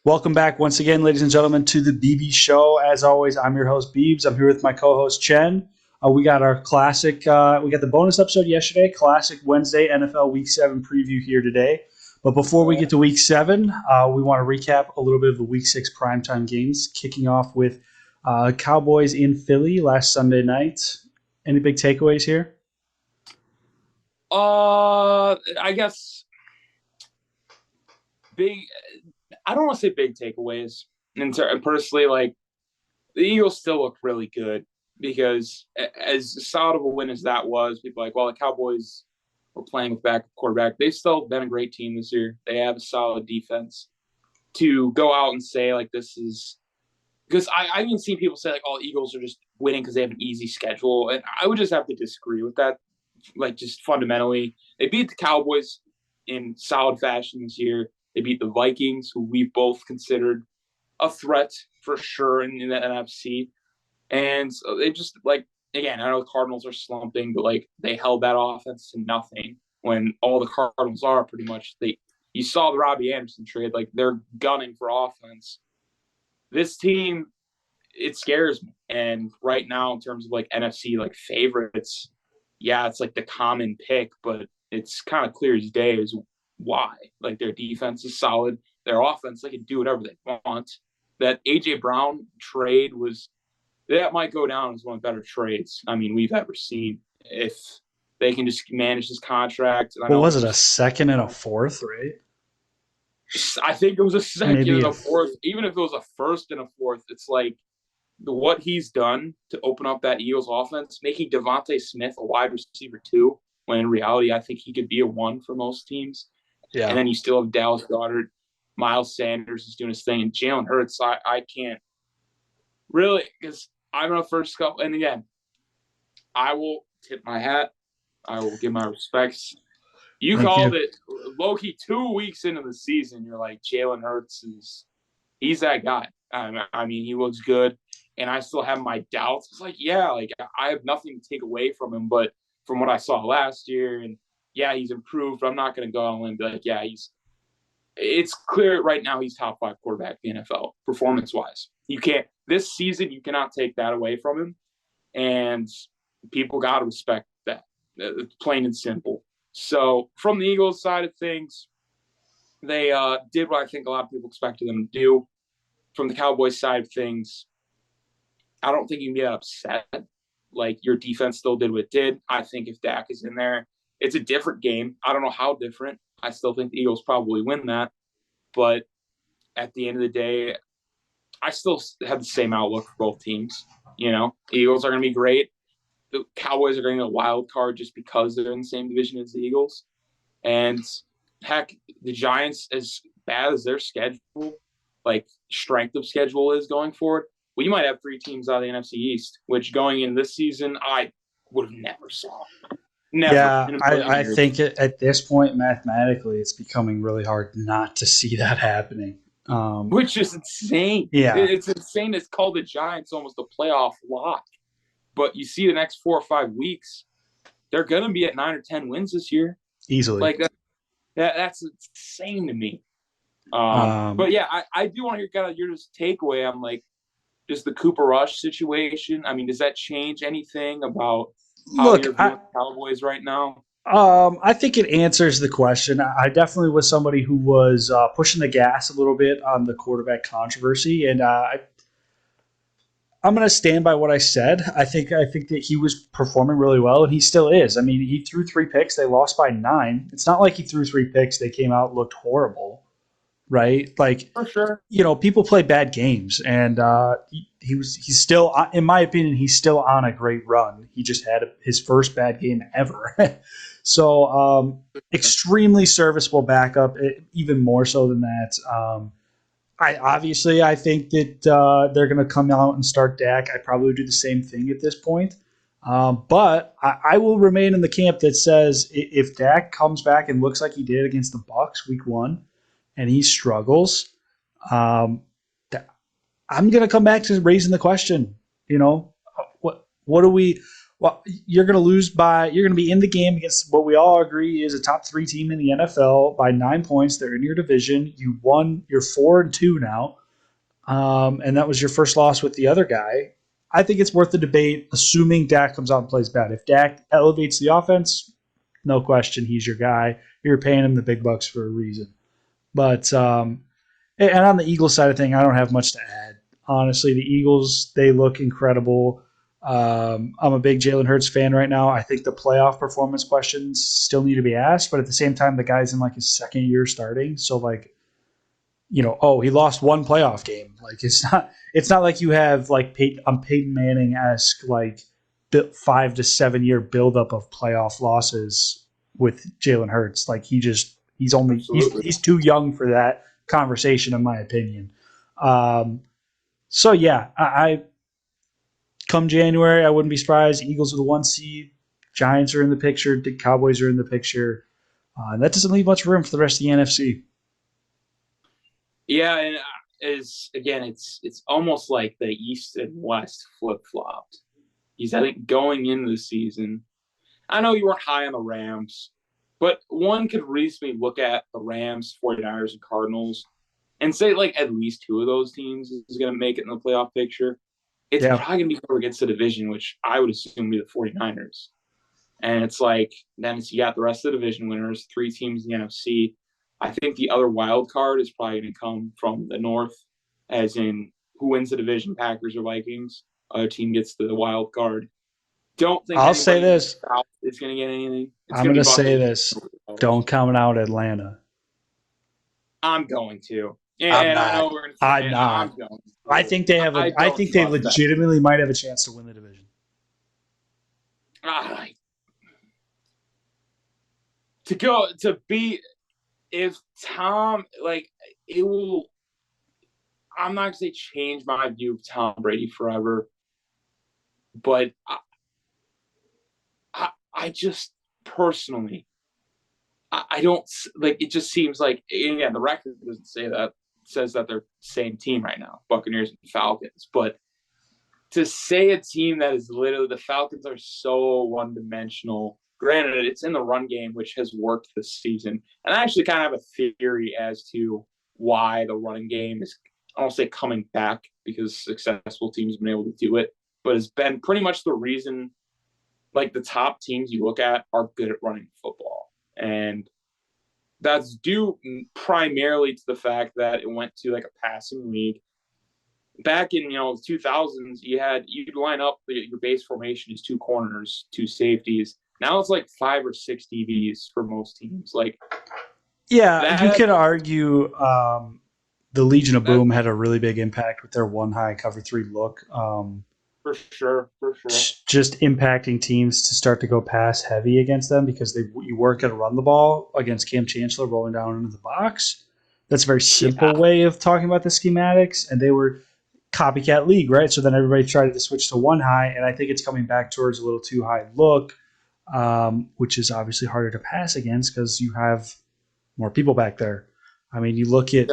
Welcome back once again, ladies and gentlemen, to the BB-Scho. As always, I'm your host, Beebs. I'm here with my co-host, Chen. We got our classic, we got the bonus episode yesterday, classic Wednesday NFL Week 7 preview here today. But before we get to Week 7, we want to recap a little bit of the Week 6 primetime games, kicking off with Cowboys in Philly last Sunday night. Any big takeaways here? I guess big. I don't want to say big takeaways. And personally, like the Eagles still look really good because as solid of a win as that was, people are like, well, the Cowboys were playing with backup quarterback. They've still been a great team this year. They have a solid defense. To go out and say like this is because I've even seen people say like, oh, Eagles are just winning because they have an easy schedule, and I would just have to disagree with that. Like just fundamentally, they beat the Cowboys in solid fashion this year. They beat the Vikings, who we've both considered a threat for sure in the NFC. And they just like again, I know the Cardinals are slumping, but like they held that offense to nothing when all the Cardinals are pretty much they. You saw the Robbie Anderson trade, like they're gunning for offense. This team, it scares me. And right now, in terms of like NFC like favorites, yeah, it's like the common pick, but it's kind of clear as day as why. Like their defense is solid, their offense they can do whatever they want. That AJ Brown trade was that might go down as one of the better trades I mean we've ever seen if they can just manage this contract. And I What know was it's it, a just second and a fourth, right? I think it was a second Maybe and a a fourth. Even if it was a first and a fourth, it's like what he's done to open up that Eagles offense, making Devontae Smith a wide receiver too, when in reality I think he could be a one for most teams. And yeah. then you still have Dallas Goedert, Miles Sanders is doing his thing, and Jalen Hurts. I can't really because I'm a first couple. And again, I will tip my hat. I will give my respects. You Thank called you. it low key 2 weeks into the season. You're like Jalen Hurts he's that guy. I mean, he looks good, and I still have my doubts. It's like, yeah, like I have nothing to take away from him, but from what I saw last year, and yeah, he's improved. But I'm not going to go on and be like, yeah, it's clear right now he's top 5 quarterback in the NFL performance wise. You can't this season. You cannot take that away from him, and people got to respect that. It's plain and simple. So from the Eagles side of things, they did what I think a lot of people expected them to do. From the Cowboys side of things, I don't think you can get upset. Like your defense still did what it did. I think if Dak is in there, it's a different game. I don't know how different. I still think the Eagles probably win that. But at the end of the day, I still have the same outlook for both teams. You know, the Eagles are going to be great. The Cowboys are going to get a wild card just because they're in the same division as the Eagles. And heck, the Giants, as bad as their schedule, like strength of schedule is going forward, we might have 3 teams out of the NFC East, which going in this season, I would have never saw. Never Yeah, in a million I years. think at this point, mathematically, it's becoming really hard not to see that happening. Which is insane. Yeah, It's insane. It's called the Giants almost a playoff lock. But you see the next 4 or 5 weeks, they're going to be at 9 or 10 wins this year. easily. Like that's insane to me. Um, But yeah, I do want to hear kind of your just takeaway on like just the Cooper Rush situation. I mean, does that change anything about how Look, you're viewing the Cowboys right now? I think it answers the question. I definitely was somebody who was pushing the gas a little bit on the quarterback controversy, and I'm going to stand by what I said. I think that he was performing really well, and he still is. I mean, he threw 3 picks. They lost by 9. It's not like he threw 3 picks. They came out and looked horrible, right? Like, For sure. people play bad games, and he's still, in my opinion, he's still on a great run. He just had his first bad game ever. So extremely serviceable backup, even more so than that. I think that they're going to come out and start Dak. I probably would do the same thing at this point. But I will remain in the camp that says if Dak comes back and looks like he did against the Bucs week 1, and he struggles, um, I'm going to come back to raising the question. What do we Well, you're going to be in the game against what we all agree is a top 3 team in the NFL by 9 points. They're in your division. You're 4-2 now. And that was your first loss with the other guy. I think it's worth the debate, assuming Dak comes out and plays bad. If Dak elevates the offense, no question, he's your guy. You're paying him the big bucks for a reason. But and on the Eagles side of thing, I don't have much to add. Honestly, the Eagles, they look incredible. I'm a big Jalen Hurts fan right now. I think the playoff performance questions still need to be asked, but at the same time, the guy's in like his second year starting, so like, he lost one playoff game. Like it's not like you have like Peyton Manning esque like 5 to 7 year buildup of playoff losses with Jalen Hurts. Like he's too young for that conversation, in my opinion. So yeah, I come January, I wouldn't be surprised. Eagles are the 1 seed. Giants are in the picture. The Cowboys are in the picture. That doesn't leave much room for the rest of the NFC. Yeah, and it's almost like the East and West flip flopped. I think going into the season, I know you weren't high on the Rams, but one could reasonably look at the Rams, 49ers, and Cardinals and say like at least 2 of those teams is going to make it in the playoff picture. It's probably going to be whoever gets the division, which I would assume be the 49ers. And it's like, then you got the rest of the division winners, 3 teams in the NFC. I think the other wild card is probably going to come from the North, as in who wins the division, Packers or Vikings. Other team gets the wild card. Don't think I'll say this. Is going to get anything. I'm going to say this. Don't count out Atlanta. I'm going to. And I know we're going to say I'm not. I'm going to. I think they have. I think they legitimately might have a chance to win the division. To beat, if Tom, like, it will. I'm not going to say change my view of Tom Brady forever, but I just personally, I don't like. It just seems like, the record doesn't say that. It says that they're the same team right now, Buccaneers and Falcons. But to say a team that is literally, the Falcons are so one-dimensional. Granted, it's in the run game, which has worked this season. And I actually kind of have a theory as to why the running game is, I don't say coming back, because successful teams have been able to do it, but it's been pretty much the reason, like, the top teams you look at are good at running football. And that's due primarily to the fact that it went to like a passing league. Back in the 2000s, you'd line up your base formation is 2 corners, 2 safeties. Now it's like 5 or 6 DBs for most teams. Like, you could argue the Legion of Boom had a really big impact with their 1 high cover 3 look. For sure. Just impacting teams to start to go pass heavy against them because you weren't going to run the ball against Cam Chancellor rolling down into the box. That's a very simple way of talking about the schematics, and they were copycat league, right? So then everybody tried to switch to 1 high, and I think it's coming back towards a little 2 high look, which is obviously harder to pass against because you have more people back there. I mean, you look at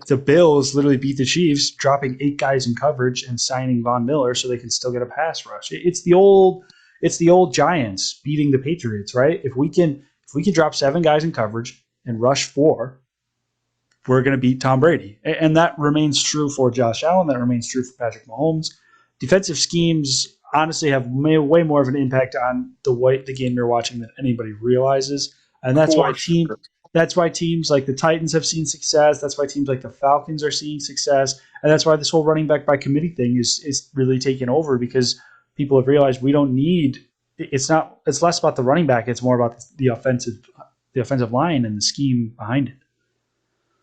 the Bills literally beat the Chiefs, dropping 8 guys in coverage and signing Von Miller so they can still get a pass rush. It's the old Giants beating the Patriots, right? If we can drop 7 guys in coverage and rush 4, we're going to beat Tom Brady. And that remains true for Josh Allen. That remains true for Patrick Mahomes. Defensive schemes honestly have way more of an impact on the game you're watching than anybody realizes. And that's why teams like the Titans have seen success. That's why teams like the Falcons are seeing success. And that's why this whole running back by committee thing is really taking over, because people have realized we don't need – it's less about the running back. It's more about the offensive line and the scheme behind it.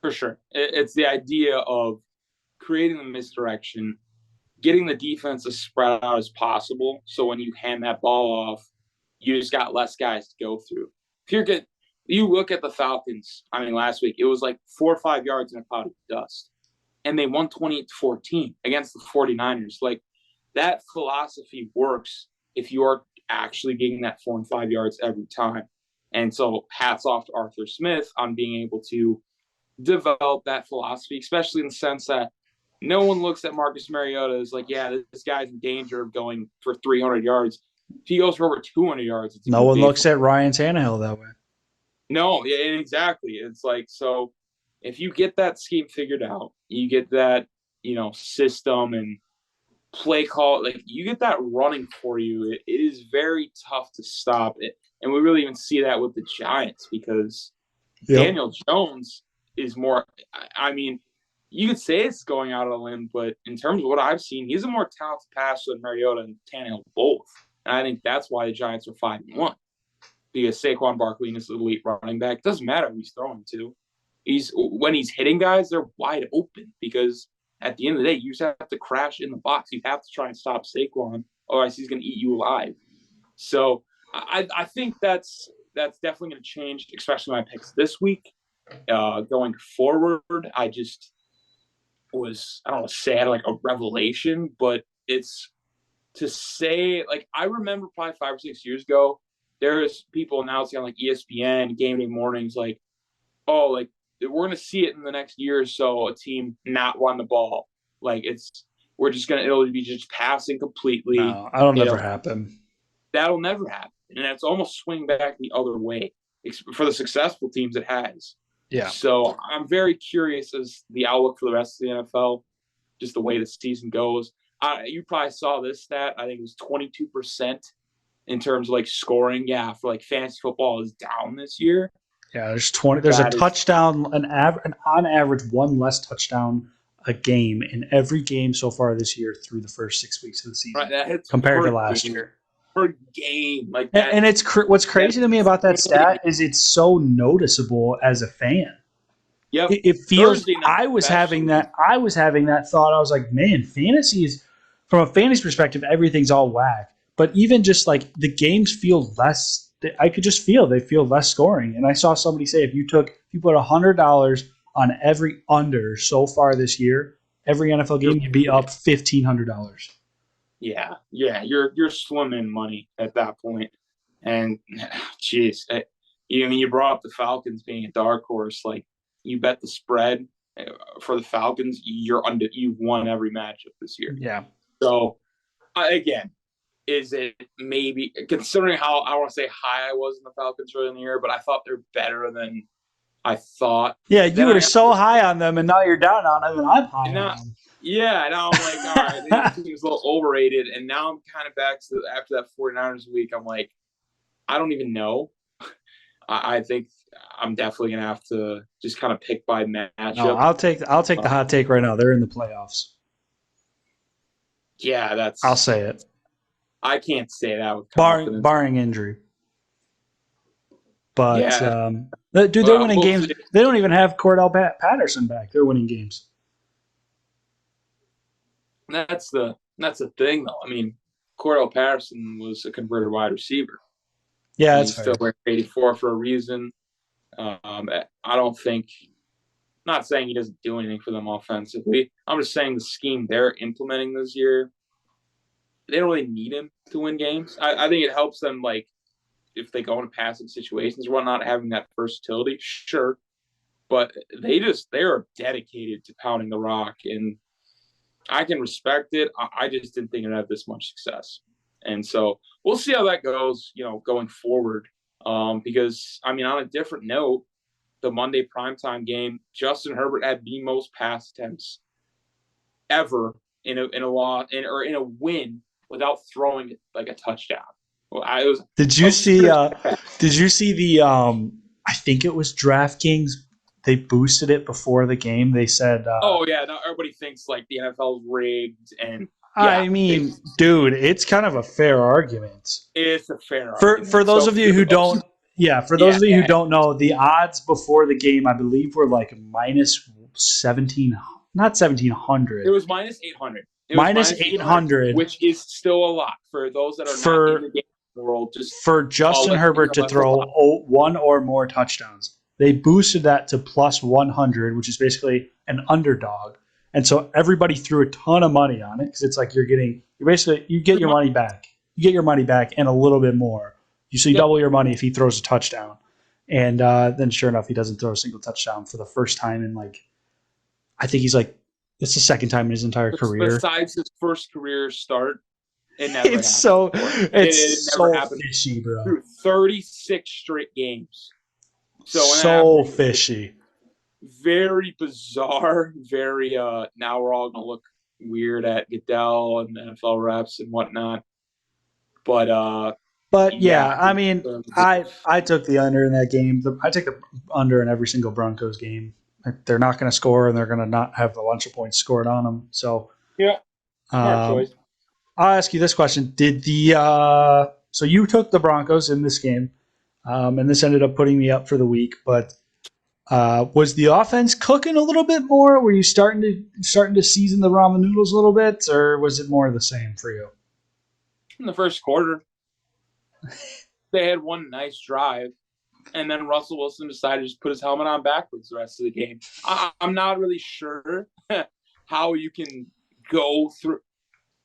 For sure. It's the idea of creating the misdirection, getting the defense as spread out as possible, so when you hand that ball off, you just got less guys to go through. If you look at the Falcons, last week, it was like 4 or 5 yards in a cloud of dust, and they won 28-14 against the 49ers. Like, that philosophy works if you are actually getting that 4 and 5 yards every time. And so hats off to Arthur Smith on being able to develop that philosophy, especially in the sense that no one looks at Marcus Mariota as like, yeah, this guy's in danger of going for 300 yards. If he goes for over 200 yards, it's a No good one day looks for him. at Ryan Tannehill that way. No, yeah, exactly. It's like, so if you get that scheme figured out, you get that, system and play call, like you get that running for you, it is very tough to stop it. And we really even see that with the Giants because Yep. Daniel Jones is more, I mean, you could say it's going out on a limb, but in terms of what I've seen, he's a more talented passer than Mariota and Tannehill both. And I think that's why the Giants are 5-1. Because Saquon Barkley is the elite running back. It doesn't matter who he's throwing to. When he's hitting guys, they're wide open because at the end of the day, you just have to crash in the box. You have to try and stop Saquon, otherwise he's going to eat you alive. So I think that's definitely going to change, especially my picks this week. Going forward, I just I don't want to say I had like a revelation, but it's to say, like, I remember probably 5 or 6 years ago, there's people announcing on like ESPN, game day mornings, like, oh, like we're gonna see it in the next year or so, a team not run the ball. Like it'll be just passing completely. No, that'll never happen. That'll never happen. And it's almost swing back the other way. For the successful teams it has. Yeah. So I'm very curious as the outlook for the rest of the NFL, just the way the season goes. You probably saw this stat. I think it was 22% in terms of like scoring. Yeah, for like fantasy football is down this year. Yeah, there's 20. There's a touchdown, an on average one less touchdown a game in every game so far this year through the first 6 weeks of the season, right, compared to last year. Per game, like that, and it's what's crazy to me about that stat is it's so noticeable as a fan. Yep. It feels. I was having that thought. I was like, man, fantasy is, from a fantasy perspective, everything's all whack. But even just like the games feel less. I could just feel they feel less scoring. And I saw somebody say if you put $100 on every under so far this year, every NFL game, you'd be up $1,500. Yeah, you're swimming money at that point. And jeez, you brought up the Falcons being a dark horse. Like, you bet the spread for the Falcons, you've won every matchup this year. Yeah. So again, is it maybe, considering how, I want to say high I was in the Falcons early in the year, but I thought they're better than I thought. Yeah, you were so high on them, and now you're down on them, and I'm high on them. Yeah, now I'm like, all right, this team's a little overrated, and now I'm kind of back to after that 49ers week. I'm like, I don't even know. I think I'm definitely gonna have to just kind of pick by matchup. No, I'll take the hot take right now. They're in the playoffs. Yeah, I'll say it. I can't say that with confidence. Barring injury. But yeah. Dude, they're winning games. They don't even have Cordell Patterson back. They're winning games. That's the thing, though. I mean, Cordell Patterson was a converted wide receiver. Yeah, that's fair. Still wearing 84 for a reason. I don't think. Not saying he doesn't do anything for them offensively. I'm just saying the scheme they're implementing this year, they don't really need him to win games. I think it helps them, like, if they go into passive situations or whatnot, having that versatility, sure. But they are dedicated to pounding the rock, and I can respect it. I just didn't think it would have this much success. And so we'll see how that goes, going forward. Because, I mean, on a different note, the Monday primetime game, Justin Herbert had the most pass attempts ever in a win without throwing like a touchdown. Well, Did you see the I think it was DraftKings, they boosted it before the game. They said oh yeah, now everybody thinks like the NFL's rigged, and I mean, dude, it's kind of a fair argument. It's a fair argument. For those of you who don't who don't know, the odds before the game, I believe, were like minus 17, not 1,700. It was minus 800. Minus 800, which is still a lot for those that are not in the game world. Just for Justin Herbert to throw one or more touchdowns. They boosted that to plus 100, which is basically an underdog. And so everybody threw a ton of money on it because it's like you get your money back. You get your money back and a little bit more. You double your money if he throws a touchdown. And then sure enough, he doesn't throw a single touchdown for the first time in I think he's it's the second time in his entire career. Besides his first career start. It never It's happened so before. It it's never so happened fishy, bro. through 36 straight games. So when that So happened, fishy. very bizarre, very now we're all gonna look weird at Goodell and NFL reps and whatnot. But But yeah, yeah, I mean, I took the under in that game. I take the under in every single Broncos game. They're not going to score, and they're going to not have a bunch of points scored on them. So, yeah, smart um, choice. I'll ask you this question: Did the so you took the Broncos in this game, and this ended up putting me up for the week, but. Was the offense cooking a little bit more? Were you starting to season the ramen noodles a little bit, or was it more of the same for you? In the first quarter, they had one nice drive, and then Russell Wilson decided to just put his helmet on backwards the rest of the game. I'm not really sure how you can go through.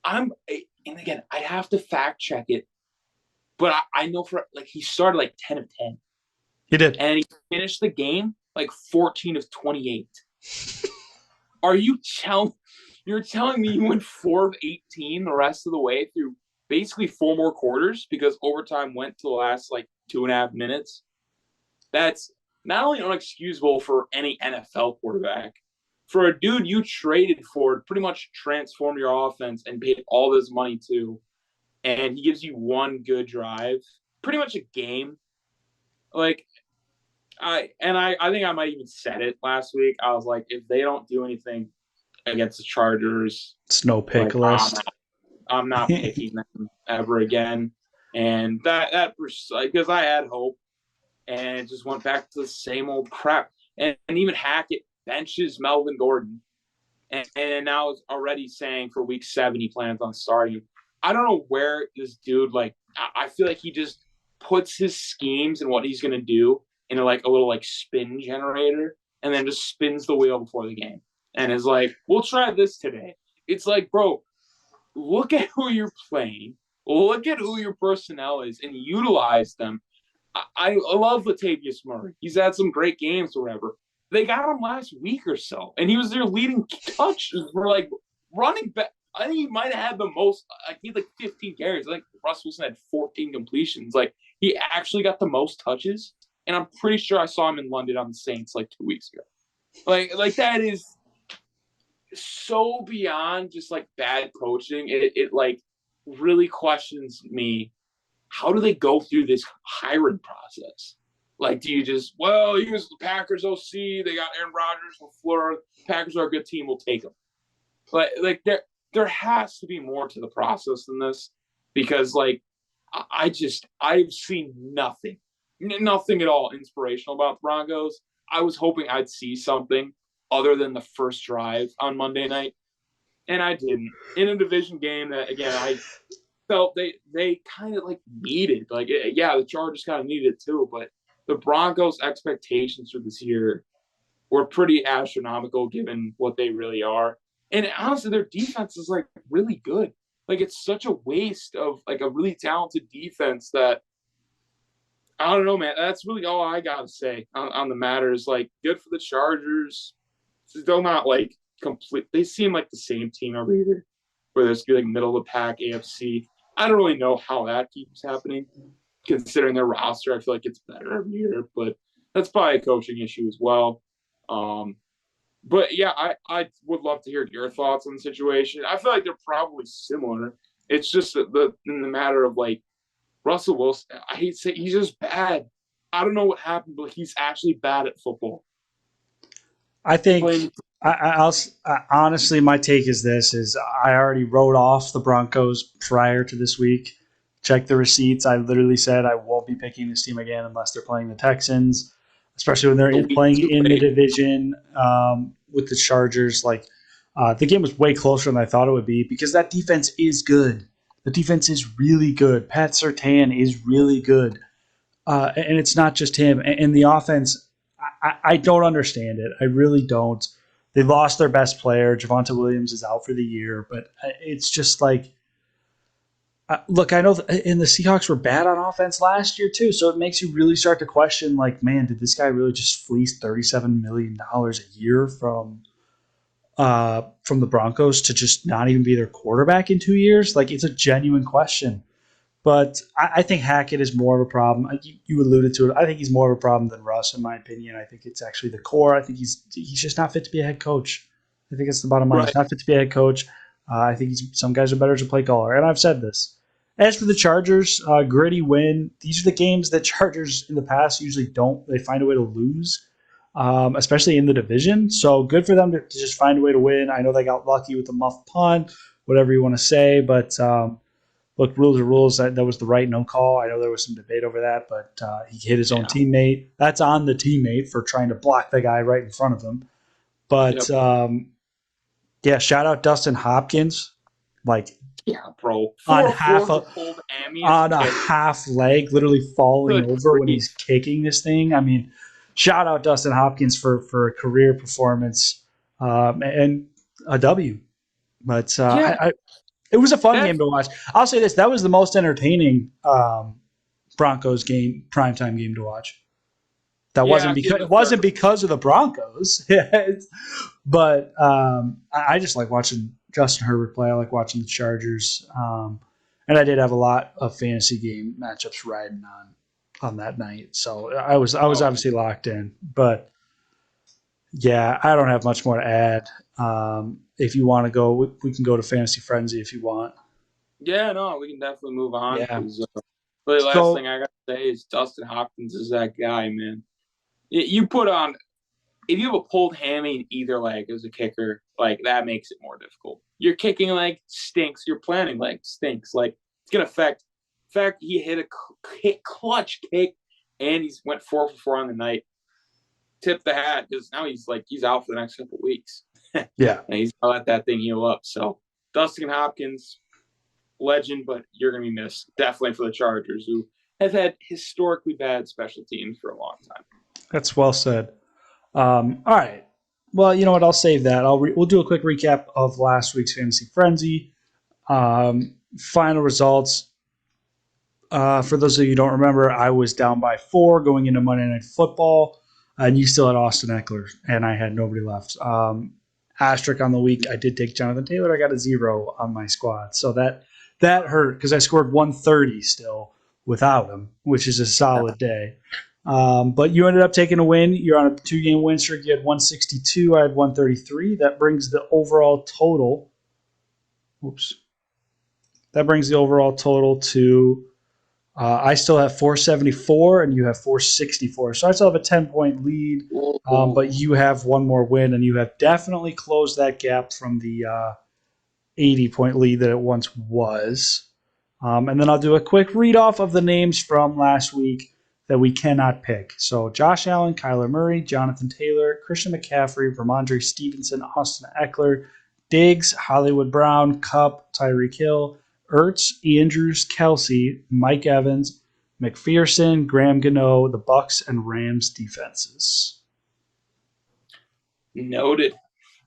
And again, I have to fact check it, but I know for like he started like 10 of 10, He did. and he finished the game like 14 of 28. Are you you're telling me you went 4 of 18 the rest of the way through basically 4 more quarters because overtime went to the last like 2.5 minutes? That's not only unexcusable for any NFL quarterback, for a dude you traded for, pretty much transform your offense and paid all this money to, and he gives you one good drive, pretty much a game. Like I think I might even said it last week. I was like, if they don't do anything against the Chargers, Snow pick like list. I'm not picking them ever again. And that because I had hope, and it just went back to the same old crap. And even Hackett benches Melvin Gordon, and now is already saying for week 7 he plans on starting. I don't know where this dude like. I feel like he just puts his schemes and what he's gonna do into like a little like spin generator, and then just spins the wheel before the game, and is like, "We'll try this today." It's like, bro, look at who you're playing, look at who your personnel is, and utilize them. I love Latavius Murray. He's had some great games or whatever. They got him last week or so, and he was their leading touches for like running back. I think he might have had the most. He had like 15 carries. I think Russ Wilson had 14 completions. Like he actually got the most touches, and I'm pretty sure I saw him in London on the Saints like 2 weeks ago. Like that is so beyond just like bad coaching. It like really questions me. How do they go through this hiring process? Like, do you just, well, he was the Packers OC. They got Aaron Rodgers, LaFleur. Packers are a good team. We'll take them. Like there has to be more to the process than this because, like, I've seen nothing at all inspirational about the Broncos. I was hoping I'd see something other than the first drive on Monday night, and I didn't. In a division game that, again, I felt they kind of like needed. Like, yeah, the Chargers kind of needed it too, but the Broncos' expectations for this year were pretty astronomical given what they really are. And honestly, their defense is like really good. Like, it's such a waste of like a really talented defense that I don't know, man. That's really all I gotta say on the matter. Is like, good for the Chargers. Still not like complete. They seem like the same team every year, where there's like middle of the pack AFC. I don't really know how that keeps happening, considering their roster. I feel like it's better every year, but that's probably a coaching issue as well. But yeah, I would love to hear your thoughts on the situation. I feel like they're probably similar. It's just in the matter of like Russell Wilson. I hate to say he's just bad. I don't know what happened, but he's actually bad at football. I think Playing, honestly, my take is this: is I already wrote off the Broncos prior to this week. Check the receipts. I literally said I won't be picking this team again unless they're playing the Texans, especially when they're a week playing too in the late. division with the Chargers. Like the game was way closer than I thought it would be because that defense is good. The defense is really good. Pat Surtain is really good, and it's not just him. And the offense, I don't understand it. I really don't. They lost their best player. Javonte Williams is out for the year, but it's just like, look, I know, and the Seahawks were bad on offense last year too, so it makes you really start to question, like, man, did this guy really just fleece $37 million a year from from the Broncos to just not even be their quarterback in 2 years? Like, it's a genuine question. But I think Hackett is more of a problem. You alluded to it. I think he's more of a problem than Russ, in my opinion. I think it's actually the core. I think he's just not fit to be a head coach. I think it's the bottom line. Right. He's not fit to be a head coach. I think some guys are better as a play caller, and I've said this. As for the Chargers, gritty win. These are the games that Chargers in the past usually don't. They find a way to lose, especially in the division. So good for them to just find a way to win. I know they got lucky with the muff punt, whatever you want to say, but look, rules are rules. That was the right no call. I know there was some debate over that, but he hit his own teammate. That's on the teammate for trying to block the guy right in front of him. But yeah, shout out Dustin Hopkins. Like, bro, on half a half leg, literally falling over when he's kicking this thing. I mean, shout out Dustin Hopkins for a career performance and a W. But it was a fun game to watch. I'll say this: that was the most entertaining Broncos game, primetime game to watch. That wasn't because of the Broncos, but I just like watching Justin Herbert play. I like watching the Chargers, and I did have a lot of fantasy game matchups riding on that night. So I was obviously locked in, but yeah, I don't have much more to add. If you want to go, we can go to Fantasy Frenzy if you want. Yeah, no, we can definitely move on. Yeah. The last thing I got to say is Dustin Hopkins is that guy, man. You put on – if you have a pulled hammy in either leg as a kicker, like, that makes it more difficult. Your kicking leg stinks. Your planning leg stinks. Like, it's going to affect – in fact, he hit a clutch kick, and he went 4 for 4 on the night. Tip the hat, because now he's out for the next couple of weeks. Yeah. And he's going to let that thing heal up. So, Dustin Hopkins, legend, but you're going to be missed. Definitely for the Chargers, who have had historically bad special teams for a long time. That's well said. All right. Well, you know what? I'll save that. We'll do a quick recap of last week's Fantasy Frenzy. Final results. For those of you who don't remember, I was down by 4 going into Monday Night Football, and you still had Austin Eckler, and I had nobody left. Asterisk on the week, I did take Jonathan Taylor. I got a 0 on my squad, so that hurt because I scored 130 still without him, which is a solid day. But you ended up taking a win. You're on a 2-game win streak. You had 162. I had 133. That brings the overall total. That brings the overall total to. I still have 474, and you have 464. So I still have a 10-point lead. But you have one more win, and you have definitely closed that gap from the 80-point lead that it once was. And then I'll do a quick read off of the names from last week that we cannot pick. So Josh Allen, Kyler Murray, Jonathan Taylor, Christian McCaffrey, Ramondre Stevenson, Austin Eckler, Diggs, Hollywood Brown, Kupp, Tyreek Hill, Ertz, Andrews, Kelsey, Mike Evans, McPherson, Graham Gano, the Bucks and Rams defenses. Noted.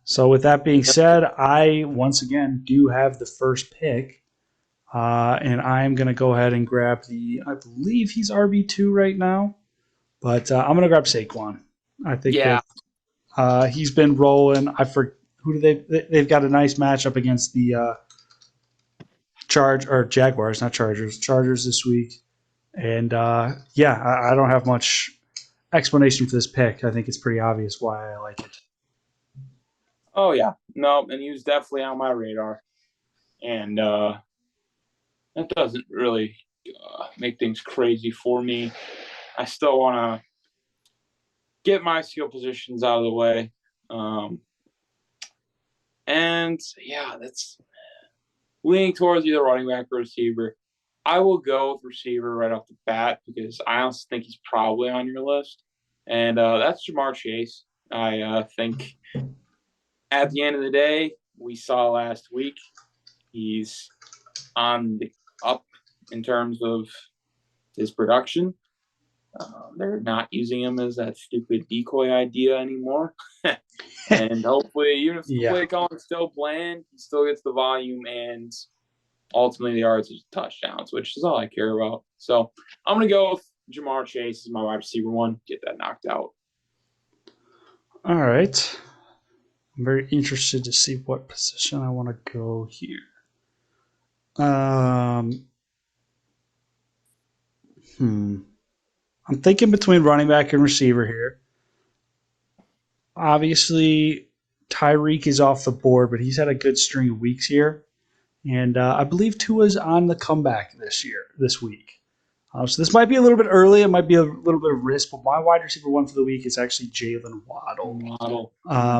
So with that being said, I once again do have the first pick. And I'm going to go ahead and grab I believe he's RB2 right now, but I'm going to grab Saquon. I think he's been rolling. They've got a nice matchup against the Jaguars, not Chargers this week. And I don't have much explanation for this pick. I think it's pretty obvious why I like it. Oh, yeah. No, and he was definitely on my radar. And, that doesn't really make things crazy for me. I still want to get my skill positions out of the way. That's leaning towards either running back or receiver. I will go with receiver right off the bat because I honestly think he's probably on your list. And that's Jamar Chase. I think at the end of the day, we saw last week, he's on the up in terms of his production. They're not using him as that stupid decoy idea anymore. And hopefully, even if the play calling is still bland, he still gets the volume and ultimately the yards and touchdowns, which is all I care about. So I'm going to go with Jamar Chase as my wide receiver 1. Get that knocked out. All right. I'm very interested to see what position I want to go here. Um, I'm thinking between running back and receiver here. Obviously, Tyreek is off the board, but he's had a good string of weeks here. And I believe Tua's on the comeback this week. So this might be a little bit early. It might be a little bit of risk, but my wide receiver one for the week is actually Jalen Waddle. Model.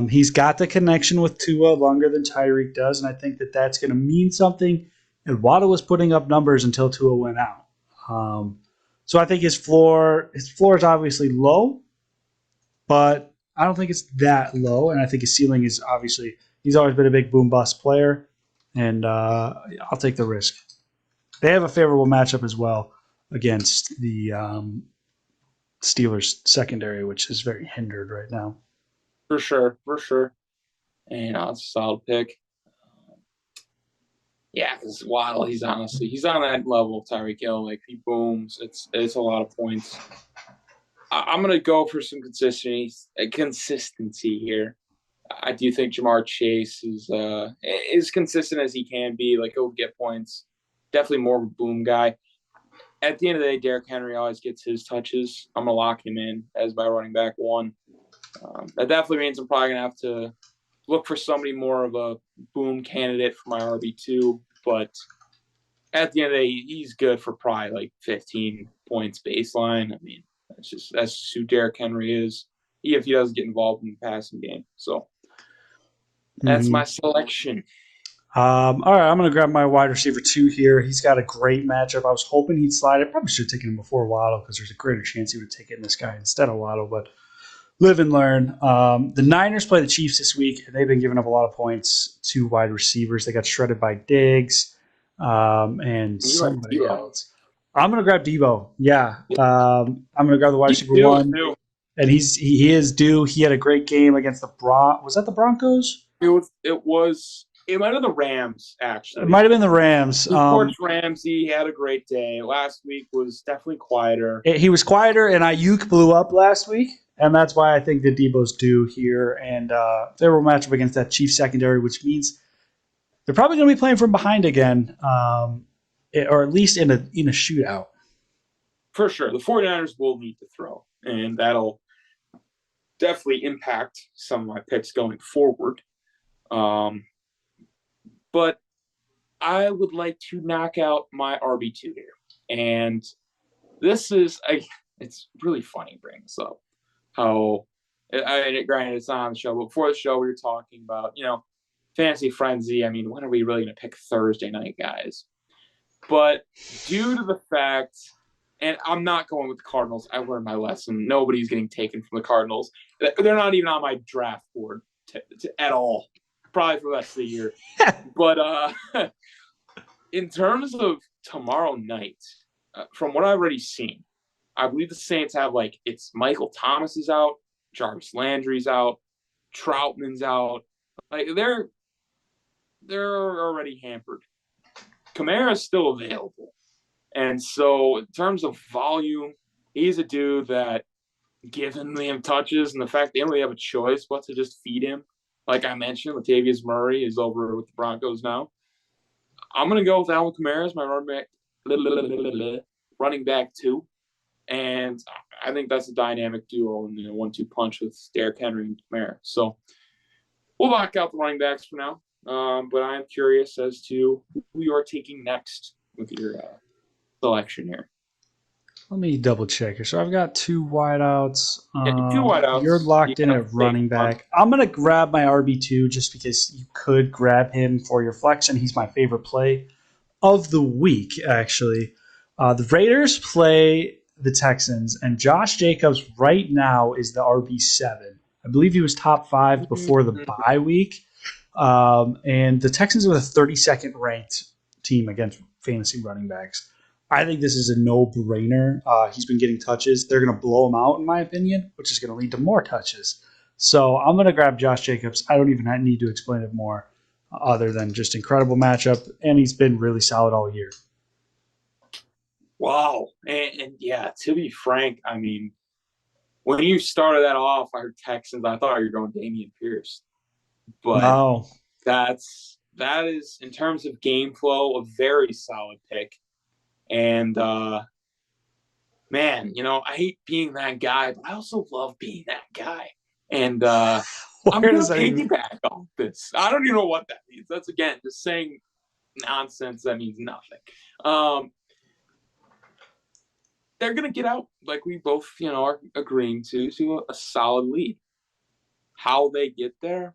He's got the connection with Tua longer than Tyreek does, and I think that that's going to mean something. And Waddle was putting up numbers until Tua went out. So I think his floor is obviously low, but I don't think it's that low. And I think his ceiling is obviously he's always been a big boom bust player, and I'll take the risk. They have a favorable matchup as well against the Steelers secondary, which is very hindered right now. For sure. And it's a solid pick. Yeah, because Waddle, he's on that level of Tyreek Hill. Like, he booms. It's a lot of points. I'm going to go for some consistency here. I do think Jamar Chase is as consistent as he can be. Like, he'll get points. Definitely more of a boom guy. At the end of the day, Derrick Henry always gets his touches. I'm going to lock him in as my running back one. That definitely means I'm probably going to have to look for somebody more of a boom candidate for my RB2. But at the end of the day, he's good for probably like 15 points baseline. I mean, that's just who Derrick Henry is, if he doesn't get involved in the passing game. So that's my selection. All right, I'm going to grab my wide receiver 2 here. He's got a great matchup. I was hoping he'd slide it. Probably should have taken him before Waddle because there's a greater chance he would have taken this guy instead of Waddle, but live and learn. The Niners play the Chiefs this week. They've been giving up a lot of points to wide receivers. They got shredded by Diggs and somebody else. I'm going to grab Debo. Yeah. I'm going to grab the wide receiver 1. And he is due. He had a great game against the Was that the Broncos? It might have been the Rams, actually. It might have been the Rams. George Ramsey had a great day. Last week was definitely quieter. He was quieter, and Ayuk blew up last week, and that's why I think that Debo's due here. And favorable matchup against that Chiefs secondary, which means they're probably going to be playing from behind again, or at least in a shootout. For sure. The 49ers will need to throw, and that'll definitely impact some of my picks going forward. But I would like to knock out my RB2 here. And this is it's really funny bringing this up. Granted, it's not on the show, but before the show, we were talking about, Fantasy Frenzy. I mean, when are we really going to pick Thursday night, guys? But due to the fact, and I'm not going with the Cardinals, I learned my lesson. Nobody's getting taken from the Cardinals. They're not even on my draft board at all. Probably for the rest of the year. But in terms of tomorrow night, from what I've already seen, I believe the Saints have it's Michael Thomas is out, Jarvis Landry's out, Troutman's out. They're already hampered. Kamara's still available. And so in terms of volume, he's a dude that, given him touches and the fact they don't really have a choice but to just feed him, like I mentioned, Latavius Murray is over with the Broncos now. I'm going to go with Alvin Kamara as my running back 2. And I think that's a dynamic duo in the 1-2 punch with Derrick Henry and Kamara. So we'll lock out the running backs for now. But I am curious as to who you are taking next with your selection here. Let me double check here. So I've got 2 wideouts. 2 wideouts. You're locked in at running back. I'm going to grab my RB2 just because you could grab him for your flex, and he's my favorite play of the week, actually. The Raiders play the Texans, and Josh Jacobs right now is the RB7. I believe he was top 5 before the bye week. And the Texans are the 32nd ranked team against fantasy running backs. I think this is a no-brainer. He's been getting touches. They're going to blow him out, in my opinion, which is going to lead to more touches. So I'm going to grab Josh Jacobs. I don't even need to explain it more other than just incredible matchup, and he's been really solid all year. Wow. And yeah, to be frank, I mean, when you started that off, I heard Texans, I thought you were going Dameon Pierce. But No. that is, in terms of game flow, a very solid pick. And man, I hate being that guy, but I also love being that guy. And I'm Where gonna does that even? piggyback off this. I don't even know what that means. That's again just saying nonsense that means nothing. Um, they're gonna get out like we both, are agreeing to a solid lead. How they get there,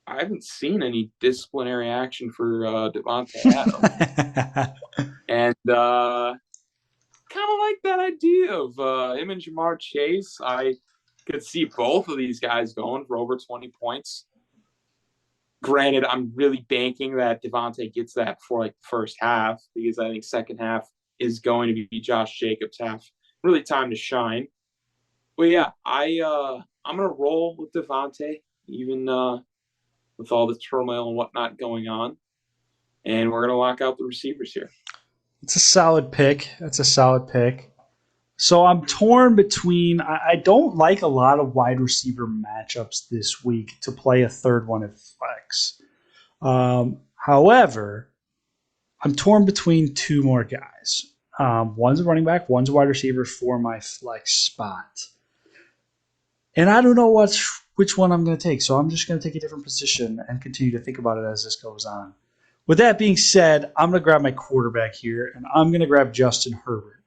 I haven't seen any disciplinary action for Devontae Adams, and kind of like that idea of him and Jamar Chase. I could see both of these guys going for over 20 points. Granted, I'm really banking that Devontae gets that for like the first half, because I think second half is going to be Josh Jacobs' half. Really time to shine. But yeah, I'm gonna roll with Devontae, even with all the turmoil and whatnot going on, and we're gonna lock out the receivers here. It's a solid pick. That's a solid pick. So I'm torn between. I don't like a lot of wide receiver matchups this week to play a third one at flex. However, I'm torn between two more guys. One's a running back, one's a wide receiver for my flex spot. And I don't know which one I'm going to take, so I'm just going to take a different position and continue to think about it as this goes on. With that being said, I'm going to grab my quarterback here, and I'm going to grab Justin Herbert.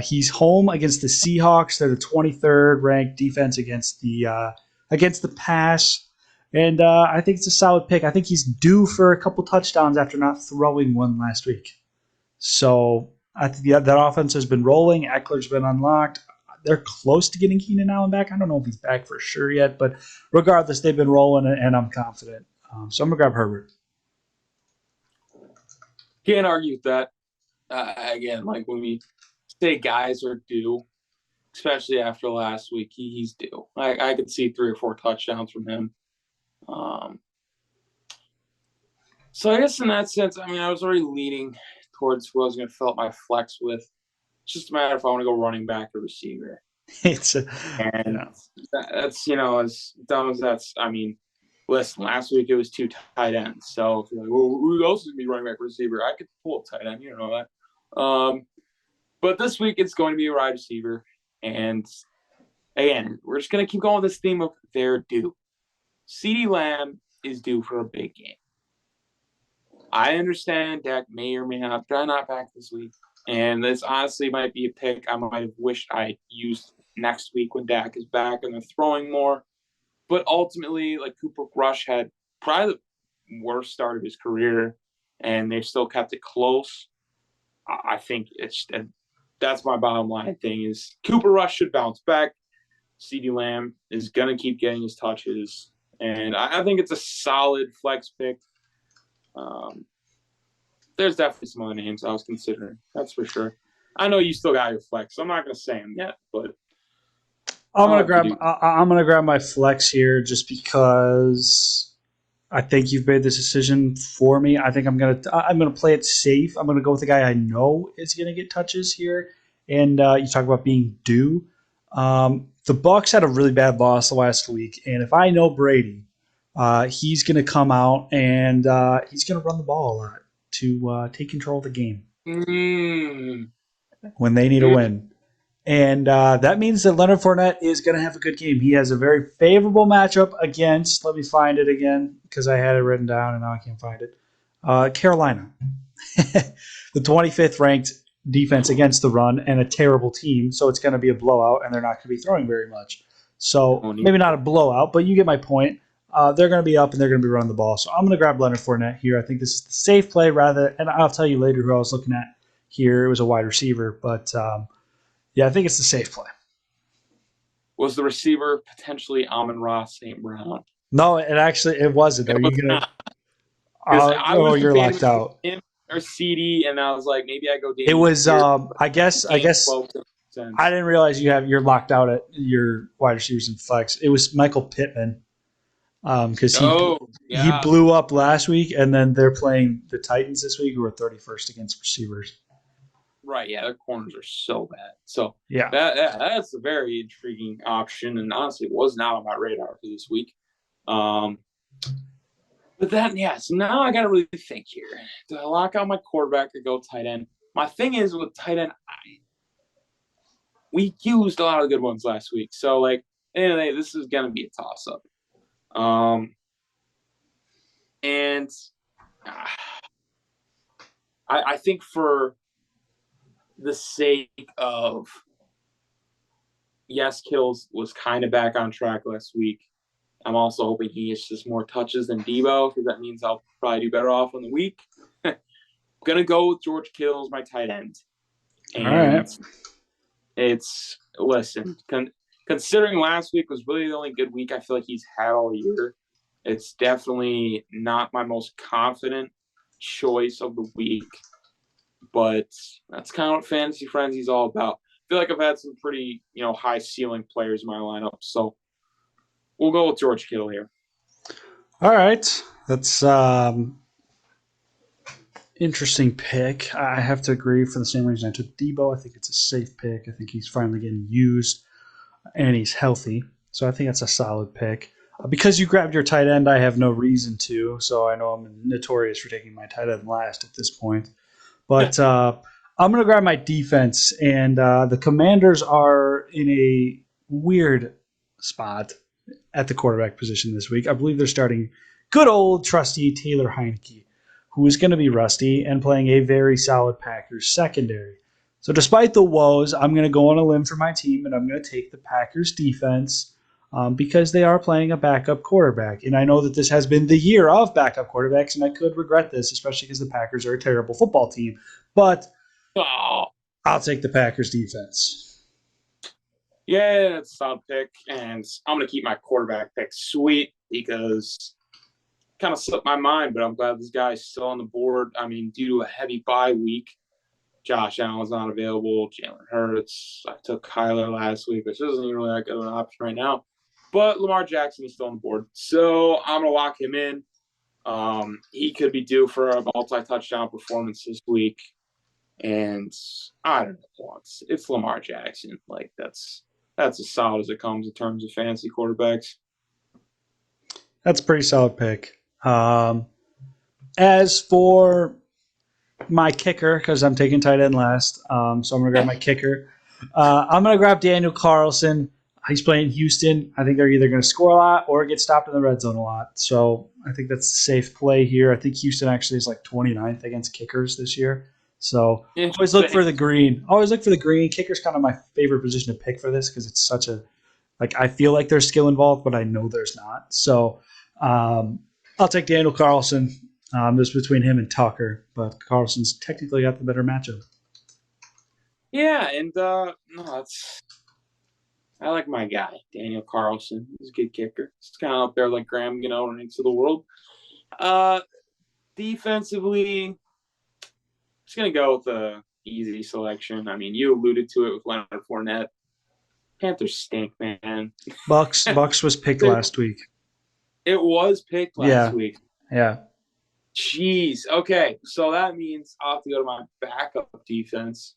He's home against the Seahawks. They're the 23rd ranked defense against the pass, and I think it's a solid pick. I think he's due for a couple touchdowns after not throwing one last week. So I think that offense has been rolling. Eckler's been unlocked. They're close to getting Keenan Allen back. I don't know if he's back for sure yet, but regardless, they've been rolling, and I'm confident. So I'm gonna grab Herbert. Can't argue with that. Again, like when we say guys are due, especially after last week, he's due. I could see 3 or 4 touchdowns from him. So I guess in that sense, I mean, I was already leaning towards who I was going to fill up my flex with. It's just a matter if I want to go running back or receiver. It's a, And that's, as dumb as that's, I mean, listen, last week it was 2 tight ends. So if you're like, well, who else is going to be running back receiver? I could pull a tight end, you know that. But this week it's going to be a wide receiver. And again, we're just going to keep going with this theme of they're due. CeeDee Lamb is due for a big game. I understand Dak may or may not back this week. And this honestly might be a pick I might have wished I used next week when Dak is back and they're throwing more. But ultimately, like Cooper Rush had probably the worst start of his career, and they still kept it close. I think that's my bottom line thing is Cooper Rush should bounce back. CeeDee Lamb is going to keep getting his touches. And I think it's a solid flex pick. There's definitely some other names I was considering. That's for sure. I know you still got your flex, so I'm not going to say them yet, but I'm gonna grab my flex here just because I think you've made this decision for me. I think I'm gonna play it safe. I'm gonna go with the guy I know is gonna get touches here. And you talk about being due. The Bucks had a really bad loss the last week, and if I know Brady, he's gonna come out and he's gonna run the ball a lot to take control of the game when they need a win. And that means that Leonard Fournette is going to have a good game. He has a very favorable matchup against, let me find it again because I had it written down and now I can't find it, Carolina. The 25th ranked defense against the run and a terrible team. So it's going to be a blowout and they're not going to be throwing very much. So maybe not a blowout, but you get my point. They're going to be up and they're going to be running the ball. So I'm going to grab Leonard Fournette here. I think this is the safe play and I'll tell you later who I was looking at here. It was a wide receiver, but yeah, I think it's the safe play. Was the receiver potentially Amon-Ra St. Brown? No, it wasn't. Are you gonna? You're locked out. Him or CD, and I was like, maybe I go. It was. I guess. I didn't realize you're locked out at your wide receivers and flex. It was Michael Pittman. Because he blew up last week, and then they're playing the Titans this week, who are 31st against receivers. Right, yeah, their corners are so bad. So yeah, that's a very intriguing option, and honestly, it was not on my radar for this week. Um, but then, yeah, so now I got to really think here. Do I lock out my quarterback or go tight end? My thing is with tight end, we used a lot of good ones last week. So, like, anyway, this is going to be a toss up. And I think for the sake of, yes, Kittles was kind of back on track last week. I'm also hoping he gets just more touches than Debo because that means I'll probably do better off on the week. Going to go with George Kittle as my tight end. All And right. it's, listen, considering last week was really the only good week I feel like he's had all year, it's definitely not my most confident choice of the week. But that's kind of what Fantasy Frenzy's all about. I feel like I've had some pretty, high ceiling players in my lineup. So we'll go with George Kittle here. All right. That's interesting pick. I have to agree for the same reason I took Debo. I think it's a safe pick. I think he's finally getting used and he's healthy. So I think that's a solid pick. Because you grabbed your tight end, I have no reason to. So I know I'm notorious for taking my tight end last at this point. But I'm going to grab my defense. And the Commanders are in a weird spot at the quarterback position this week. I believe they're starting good old trusty Taylor Heineke, who is going to be rusty and playing a very solid Packers secondary. So despite the woes, I'm going to go on a limb for my team, and I'm going to take the Packers defense because they are playing a backup quarterback. And I know that this has been the year of backup quarterbacks, and I could regret this, especially because the Packers are a terrible football team. But I'll take the Packers defense. Yeah, that's a solid pick. And I'm going to keep my quarterback pick sweet because kind of slipped my mind, but I'm glad this guy's still on the board. I mean, due to a heavy bye week, Josh Allen's not available. Jalen Hurts. I took Kyler last week, which isn't even really that good of an option right now. But Lamar Jackson is still on the board. So I'm going to lock him in. He could be due for a multi-touchdown performance this week. And I don't know. It's Lamar Jackson. Like, that's as solid as it comes in terms of fantasy quarterbacks. That's a pretty solid pick. As for my kicker, because I'm taking tight end last, so I'm going to grab my kicker. I'm going to grab Daniel Carlson. He's playing Houston. I think they're either going to score a lot or get stopped in the red zone a lot. So I think that's a safe play here. I think Houston actually is like 29th against kickers this year. So always look for the green. Always look for the green. Kicker's kind of my favorite position to pick for this because it's such a I feel like there's skill involved, but I know there's not. So I'll take Daniel Carlson. Just between him and Tucker, but Carlson's technically got the better matchup. Yeah, and no, I like my guy, Daniel Carlson. He's a good kicker. He's kind of up there like Graham, ranks of the world. Defensively, just gonna go with the easy selection. I mean, you alluded to it with Leonard Fournette. Panthers stink, man. Bucks was picked last week. It was picked last week. Yeah. Jeez. Okay, so that means I'll have to go to my backup defense,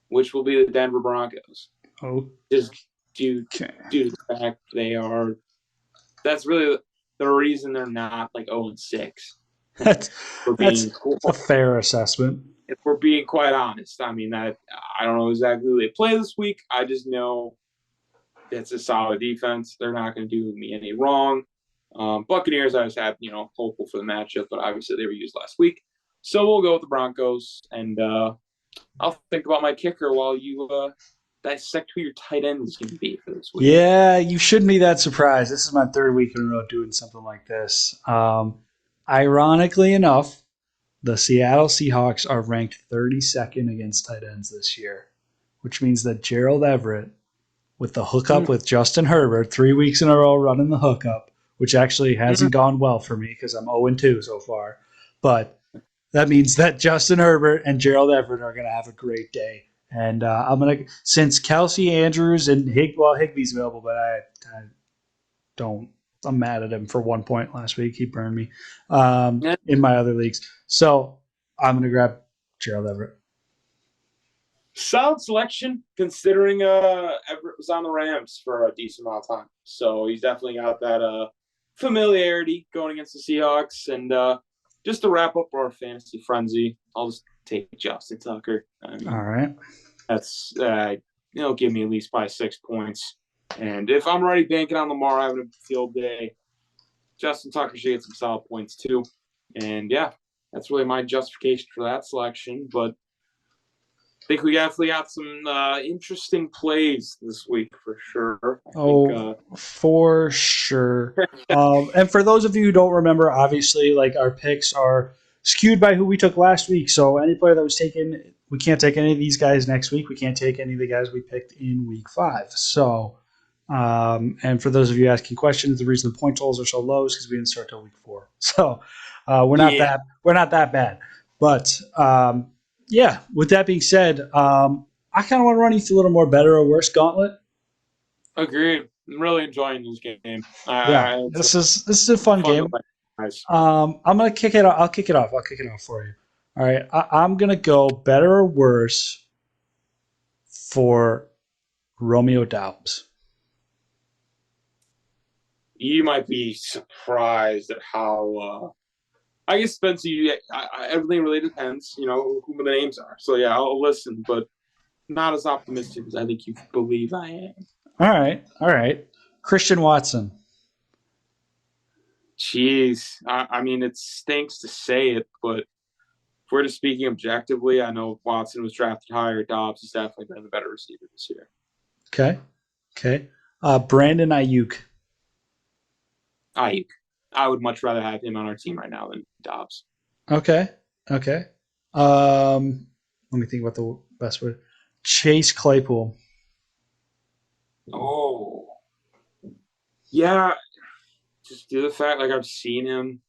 which will be the Denver Broncos. Oh. Just due to the fact they are. That's really the reason they're not like 0-6. That's a fair assessment. If we're being quite honest, I mean that I don't know exactly who they play this week. I just know it's a solid defense. They're not going to do me any wrong. Buccaneers, I just have hopeful for the matchup, but obviously they were used last week. So we'll go with the Broncos, and I'll think about my kicker while you dissect who your tight end is going to be for this week. Yeah, you shouldn't be that surprised. This is my third week in a row doing something like this. Ironically enough, the Seattle Seahawks are ranked 32nd against tight ends this year, which means that Gerald Everett, with the hookup with Justin Herbert, 3 weeks in a row running the hookup, which actually hasn't gone well for me because I'm 0-2 so far. But that means that Justin Herbert and Gerald Everett are going to have a great day. And I'm going to, since Kelsey Andrews and Higby's available, but I don't, I'm mad at him for 1 point last week. He burned me in my other leagues. So I'm going to grab Gerald Everett. Solid selection, considering Everett was on the Rams for a decent amount of time. So he's definitely got that familiarity going against the Seahawks. And just to wrap up our fantasy frenzy, I'll just take Justin Tucker. I mean, All right. that's it'll give me at least by 6 points. And if I'm already banking on Lamar having a field day, Justin Tucker should get some solid points too. And yeah, that's really my justification for that selection. But I think we definitely got some interesting plays this week for sure. I think, for sure. And for those of you who don't remember, obviously, like our picks are skewed by who we took last week. So any player that was taken, we can't take any of these guys next week. We can't take any of the guys we picked in week 5. So, and for those of you asking questions, the reason the point totals are so low is because we didn't start till week 4. So we're not that bad. But yeah, with that being said, I kind of want to run you through a little more better or worse gauntlet. Agreed. I'm really enjoying this game. Yeah, this is a fun game. I'm gonna kick it off. I'll kick it off for you. All right, I'm gonna go better or worse for Romeo Doubs. You might be surprised at how. I guess Spencer, everything really depends. You know who the names are. So yeah, I'll listen, but not as optimistic as I think you believe I am. All right. Christian Watson. Jeez, I mean, it stinks to say it, but if we're just speaking objectively, I know Watson was drafted higher. Dobbs has definitely been the better receiver this year. Okay. Brandon Ayuk. I would much rather have him on our team right now than Dobbs. Okay. Let me think about the best word. Chase Claypool. Oh, yeah. Just due to the fact, like I've seen him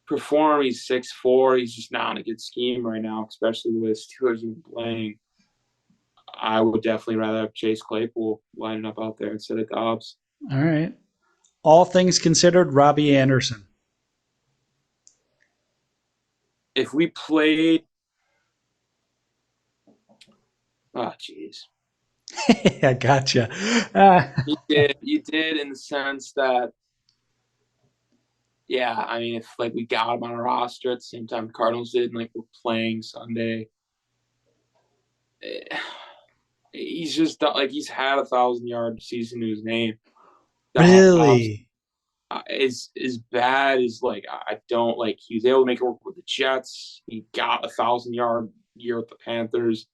perform. He's 6'4". He's just not in a good scheme right now, especially the way the Steelers have been playing. I would definitely rather have Chase Claypool lining up out there instead of Dobbs. All right. All things considered, Robbie Anderson. If we played, oh jeez, I gotcha. you did in the sense that, yeah, I mean, if like we got him on our roster at the same time the Cardinals did, and like we're playing Sunday, he's just like he's had 1,000-yard season to his name. Really? As bad as like I don't like he was able to make it work with the Jets. He got 1,000-yard year with the Panthers.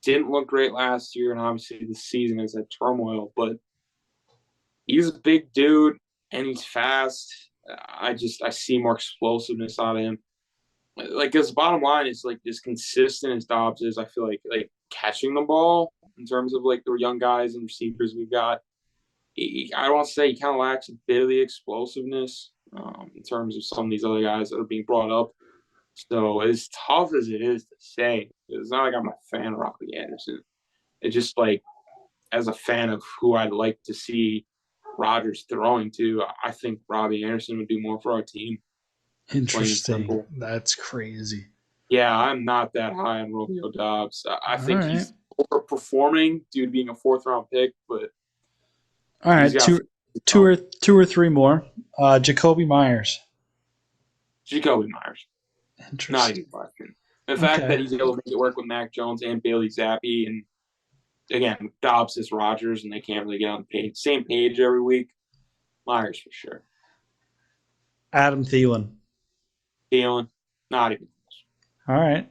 Didn't look great last year, and obviously the season has had turmoil. But he's a big dude and he's fast. I see more explosiveness out of him. Like his bottom line is like as consistent as Dobbs is. I feel like catching the ball in terms of like the young guys and receivers we've got. I don't want to say he kind of lacks a bit of the explosiveness in terms of some of these other guys that are being brought up. So as tough as it is to say, it's not like I'm a fan of Robbie Anderson. It's just like as a fan of who I'd like to see Rodgers throwing to, I think Robbie Anderson would do more for our team. Interesting. That's crazy. Yeah, I'm not that high on Romeo Doubs. I think he's overperforming due to being a 4th-round pick, but all right, two or three more. Jacoby Myers. Interesting. Not even question. The fact that he's able to make it work with Mac Jones and Bailey Zappi, and again, Dobbs is Rodgers, and they can't really get on the same page every week. Myers for sure. Adam Thielen. Not even close. All right.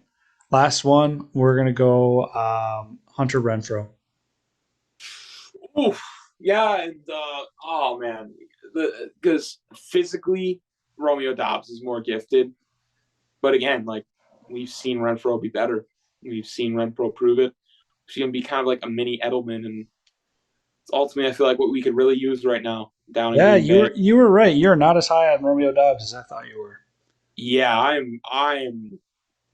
Last one, we're going to go Hunter Renfrow. Oof. Yeah, and oh man, because physically Romeo Doubs is more gifted, but again, like we've seen Renfrow be better. We've seen Renfrow prove it. She's gonna be kind of like a mini Edelman, and it's ultimately I feel like what we could really use right now down in Green Bay. You were right. You're not as high on Romeo Doubs as I thought you were. Yeah, I'm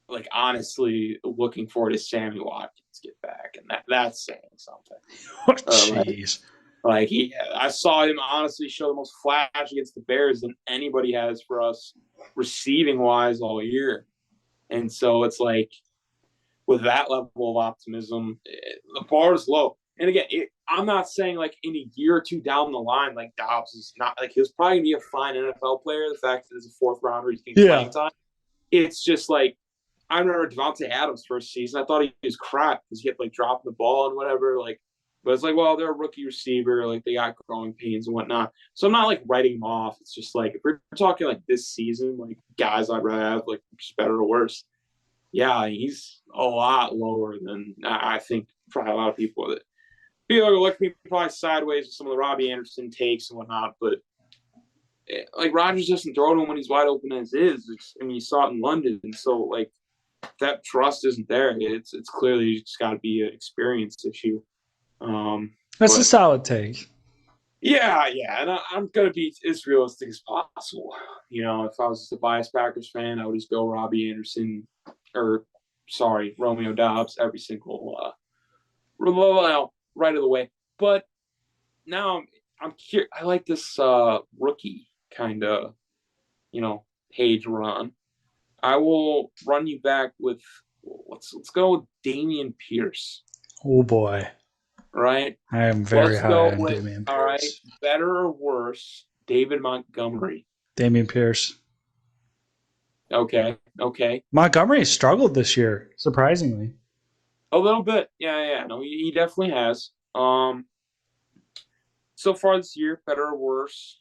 like honestly looking forward to Sammy Watkins get back, and that's saying something. Jeez. I saw him honestly show the most flash against the Bears than anybody has for us receiving wise all year. And so it's like with that level of optimism, the bar is low. And again, I'm not saying like in a year or two down the line, like Dobbs is not like he was probably gonna be a fine NFL player. The fact that he's a fourth rounder, he's getting Yeah. playing time. It's just like I remember Devontae Adams' first season. I thought he was crap because he kept like dropping the ball and whatever. Like, but it's like, well, they're a rookie receiver. Like they got growing pains and whatnot. So I'm not like writing him off. It's just like if we're talking like this season, like guys I'd rather have like just better or worse. Yeah, he's a lot lower than I think probably a lot of people that people are looking at me probably sideways with some of the Robbie Anderson takes and whatnot, but like Rodgers doesn't throw to him when he's wide open as is. I mean, you saw it in London, and so like that trust isn't there. It's clearly just got to be an experience issue. That's a solid take. Yeah, and I'm gonna be as realistic as possible. You know, if I was a biased Packers fan, I would just go Robbie Anderson Romeo Dobbs every single right of the way. But now I'm curious. I like this rookie kind of, page run. I will run you back with let's go with Dameon Pierce. Oh boy. Right? I am very high on with, Dameon Pierce. All right, better or worse, David Montgomery. Dameon Pierce. Okay. Montgomery struggled this year, surprisingly. A little bit. Yeah. No, he definitely has. So far this year, better or worse,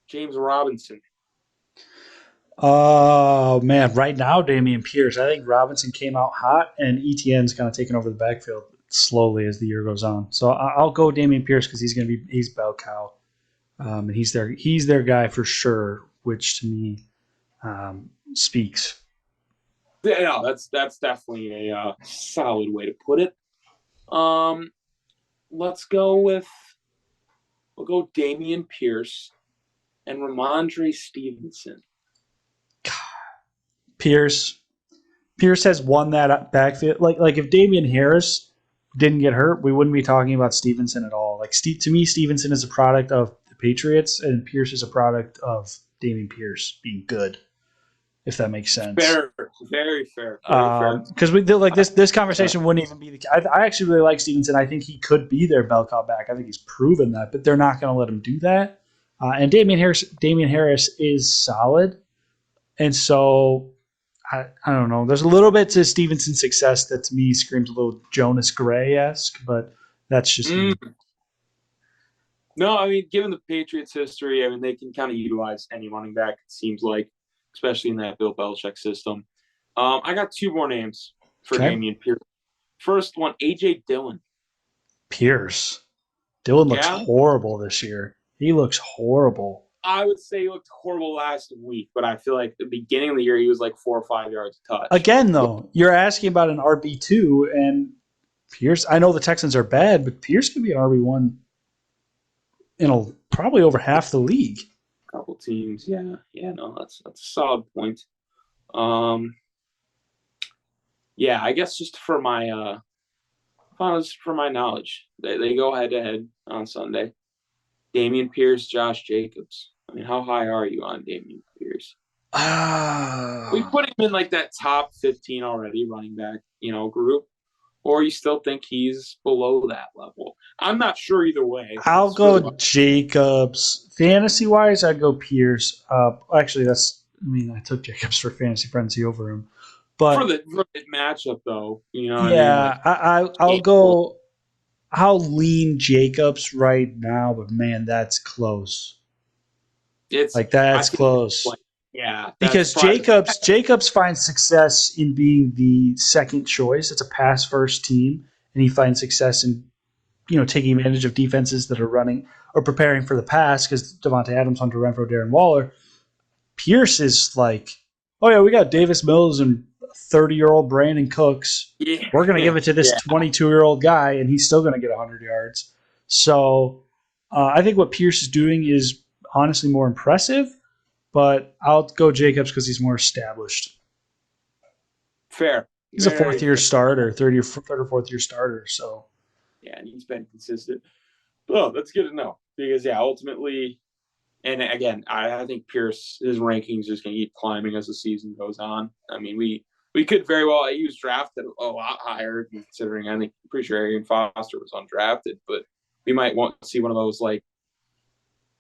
James Robinson. Oh, man. Right now, Dameon Pierce. I think Robinson came out hot, and ETN's kind of taking over the backfield slowly as the year goes on. So I'll go Dameon Pierce because he's bell cow. And he's their guy for sure, which to me speaks. Yeah, no, that's definitely a solid way to put it. We'll go Dameon Pierce and Ramondre Stevenson. Pierce has won that backfield. Like if Damian Harris didn't get hurt, we wouldn't be talking about Stevenson at all. Like to me, Stevenson is a product of the Patriots, and Pierce is a product of Dameon Pierce being good. If that makes sense. Fair, very fair. Because we like this conversation wouldn't even be the. I actually really like Stevenson. I think he could be their bell cow back. I think he's proven that, but they're not going to let him do that. And Dameon Harris is solid, and so I don't know. There's a little bit to Stevenson's success that to me screams a little Jonas Gray-esque, but that's just me. No, I mean, given the Patriots' history, I mean, they can kind of utilize any running back, it seems like, especially in that Bill Belichick system. I got two more names for Dameon Pierce. First one, A.J. Dillon. Pierce. Dillon looks horrible this year. He looks horrible. I would say he looked horrible last week, but I feel like the beginning of the year he was like 4 or 5 yards a touch. Again, though, you're asking about an RB2, and Pierce, I know the Texans are bad, but Pierce could be an RB1 in probably over half the league. A couple teams, yeah, no, that's a solid point. Yeah, I guess just for my knowledge, they go head to head on Sunday. Dameon Pierce, Josh Jacobs. I mean, how high are you on Dameon Pierce? We put him in like that top 15 already running back, group, or you still think he's below that level? I'm not sure either way. I'll go Jacobs. Fantasy wise, I'd go Pierce. Actually, I took Jacobs for fantasy frenzy over him, but for the matchup though, yeah, I'll go. I'll lean Jacobs right now, but man, that's close. That's close. Yeah, because Jacobs finds success in being the second choice. It's a pass first team, and he finds success in taking advantage of defenses that are running or preparing for the pass. Because Devontae Adams, Hunter Renfrow, Darren Waller. Pierce is like, oh yeah, we got Davis Mills and 30-year-old Brandon Cooks. Yeah. We're going to give it to this 22-year-old guy, and he's still going to get 100 yards. So I think what Pierce is doing is honestly more impressive, but I'll go Jacobs because he's more established. Fair. He's a fourth-year starter, third or fourth-year starter. So yeah, and he's been consistent. Oh, that's good to know because ultimately, and again, I think Pierce his rankings just going to keep climbing as the season goes on. I mean, we we could very well. He was drafted a lot higher, considering I think pretty sure Arian Foster was undrafted, but we might want to see one of those like,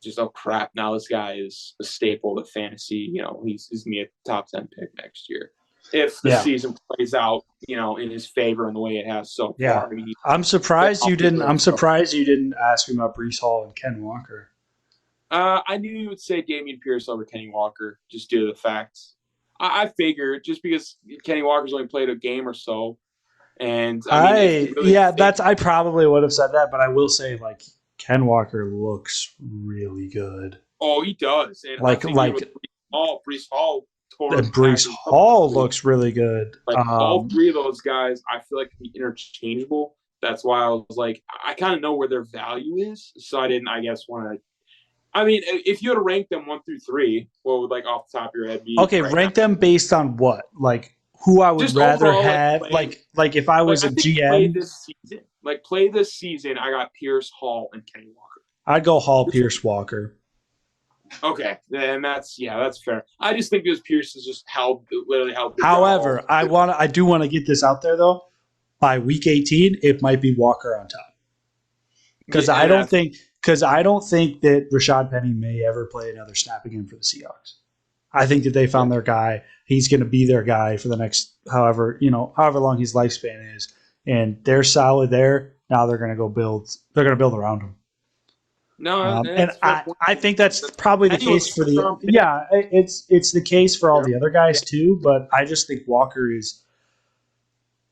just oh crap! Now this guy is a staple of fantasy. He's gonna be a top 10 pick next year if the season plays out, in his favor in the way it has so far. I mean, I'm surprised you didn't. I'm surprised you didn't ask me about Breece Hall and Ken Walker. I knew you would say Dameon Pierce over Kenny Walker, just due to the facts. I figured just because Kenny Walker's only played a game or so, and I probably would have said that, but I will say like Ken Walker looks really good. Oh, he does, and Breece Hall looks really good. All three of those guys, I feel like can be interchangeable. That's why I was like, I kind of know where their value is, so I didn't, I guess, want to. I mean, if you had to rank them 1 through 3, what would off the top of your head be? Okay, rank them based on what? Like who I would just rather overall, have. Like if I was a GM, play this season. I got Pierce, Hall, and Kenny Walker. I'd go Hall, Pierce, Walker. Okay, then that's fair. I just think because Pierce is just literally held. However, I do want to get this out there though. By week 18, it might be Walker on top because I don't think that Rashad Penny may ever play another snap again for the Seahawks. I think that they found their guy. He's going to be their guy for the next however long his lifespan is, and they're solid there. Now they're going to go build. They're going to build around him. No, and I think that's probably the case for the it's the case for all the other guys too. But I just think Walker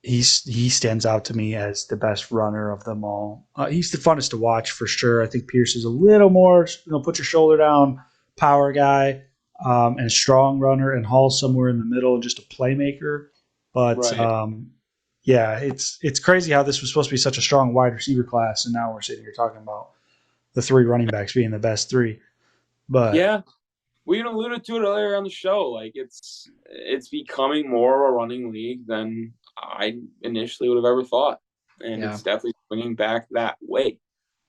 he stands out to me as the best runner of them all. He's the funnest to watch for sure. I think Pierce is a little more put your shoulder down power guy and a strong runner, and Hall somewhere in the middle and just a playmaker. But it's crazy how this was supposed to be such a strong wide receiver class, and now we're sitting here talking about the 3 running backs being the best 3. But yeah, we alluded to it earlier on the show. Like it's becoming more of a running league than I initially would have ever thought, and it's definitely swinging back that way.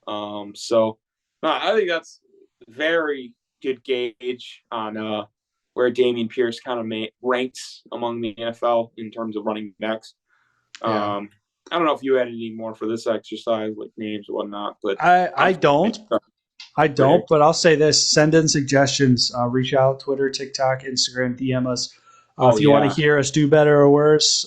So I think that's very good gauge on where Dameon Pierce kind of ranks among the NFL in terms of running backs. I don't know if you had any more for this exercise, like names or whatnot, but I don't. But I'll say this: send in suggestions. Reach out, Twitter, TikTok, Instagram, DM us if you want to hear us do better or worse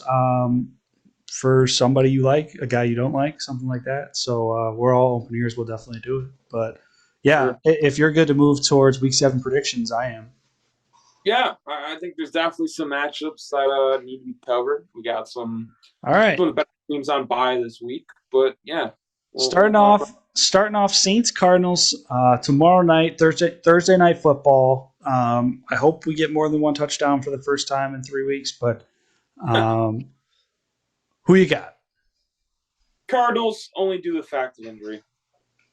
for somebody you like, a guy you don't like, something like that. So we're all open ears. We'll definitely do it. But if you're good to move towards Week 7 predictions, I am. Yeah, I think there's definitely some matchups that need to be covered. We got some. All right. Some of the best teams on bye this week, but yeah. Starting off, Saints Cardinals tomorrow night, Thursday night football. I hope we get more than one touchdown for the first time in 3 weeks. But who you got? Cardinals only due to the fact of injury.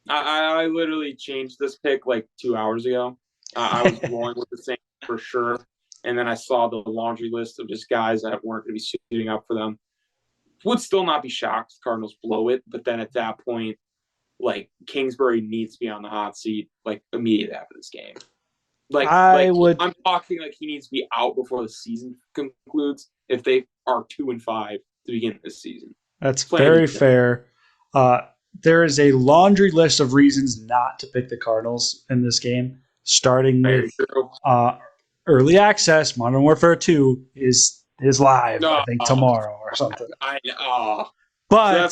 I literally changed this pick like 2 hours ago. I was going with the Saints for sure, and then I saw the laundry list of just guys that weren't going to be suiting up for them. Would still not be shocked if Cardinals blow it, but then at that point, like Kingsbury needs to be on the hot seat like immediately after this game. I'm talking like he needs to be out before the season concludes if they are 2-5 to begin this season. That's very fair. There is a laundry list of reasons not to pick the Cardinals in this game, starting with early access. Modern Warfare 2 is live, I think, tomorrow or something. But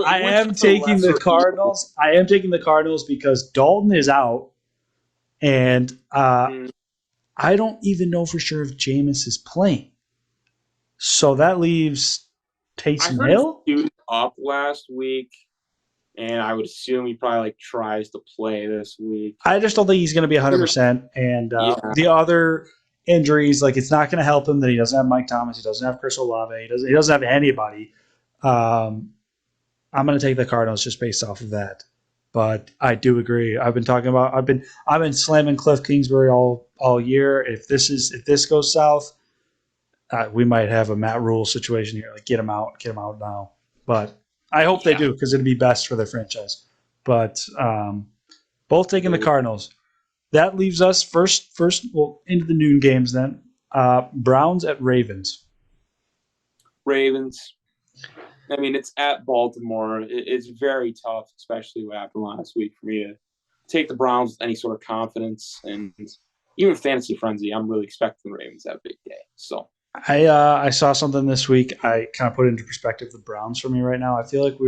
I am taking the Cardinals. I am taking the Cardinals because Dalton is out, and I don't even know for sure if Jameis is playing. So that leaves Taysom Hill. He was up last week, and I would assume he probably tries to play this week. I just don't think he's going to be 100%. And the other injuries, it's not going to help him that he doesn't have Mike Thomas, he doesn't have Chris Olave, he doesn't have anybody. I'm going to take the Cardinals just based off of that. But I do agree. I've been slamming Cliff Kingsbury all year. If this goes south, we might have a Matt Rule situation here. Get him out now. But I hope they do because it'd be best for their franchise. But both taking the Cardinals. That leaves us first into the noon games then. Browns at Ravens. Ravens. I mean, it's at Baltimore. It's very tough, especially what happened last week, for me to take the Browns with any sort of confidence. And even fantasy frenzy, I'm really expecting the Ravens to have a big day. So I saw something this week. I kind of put into perspective the Browns for me right now. I feel like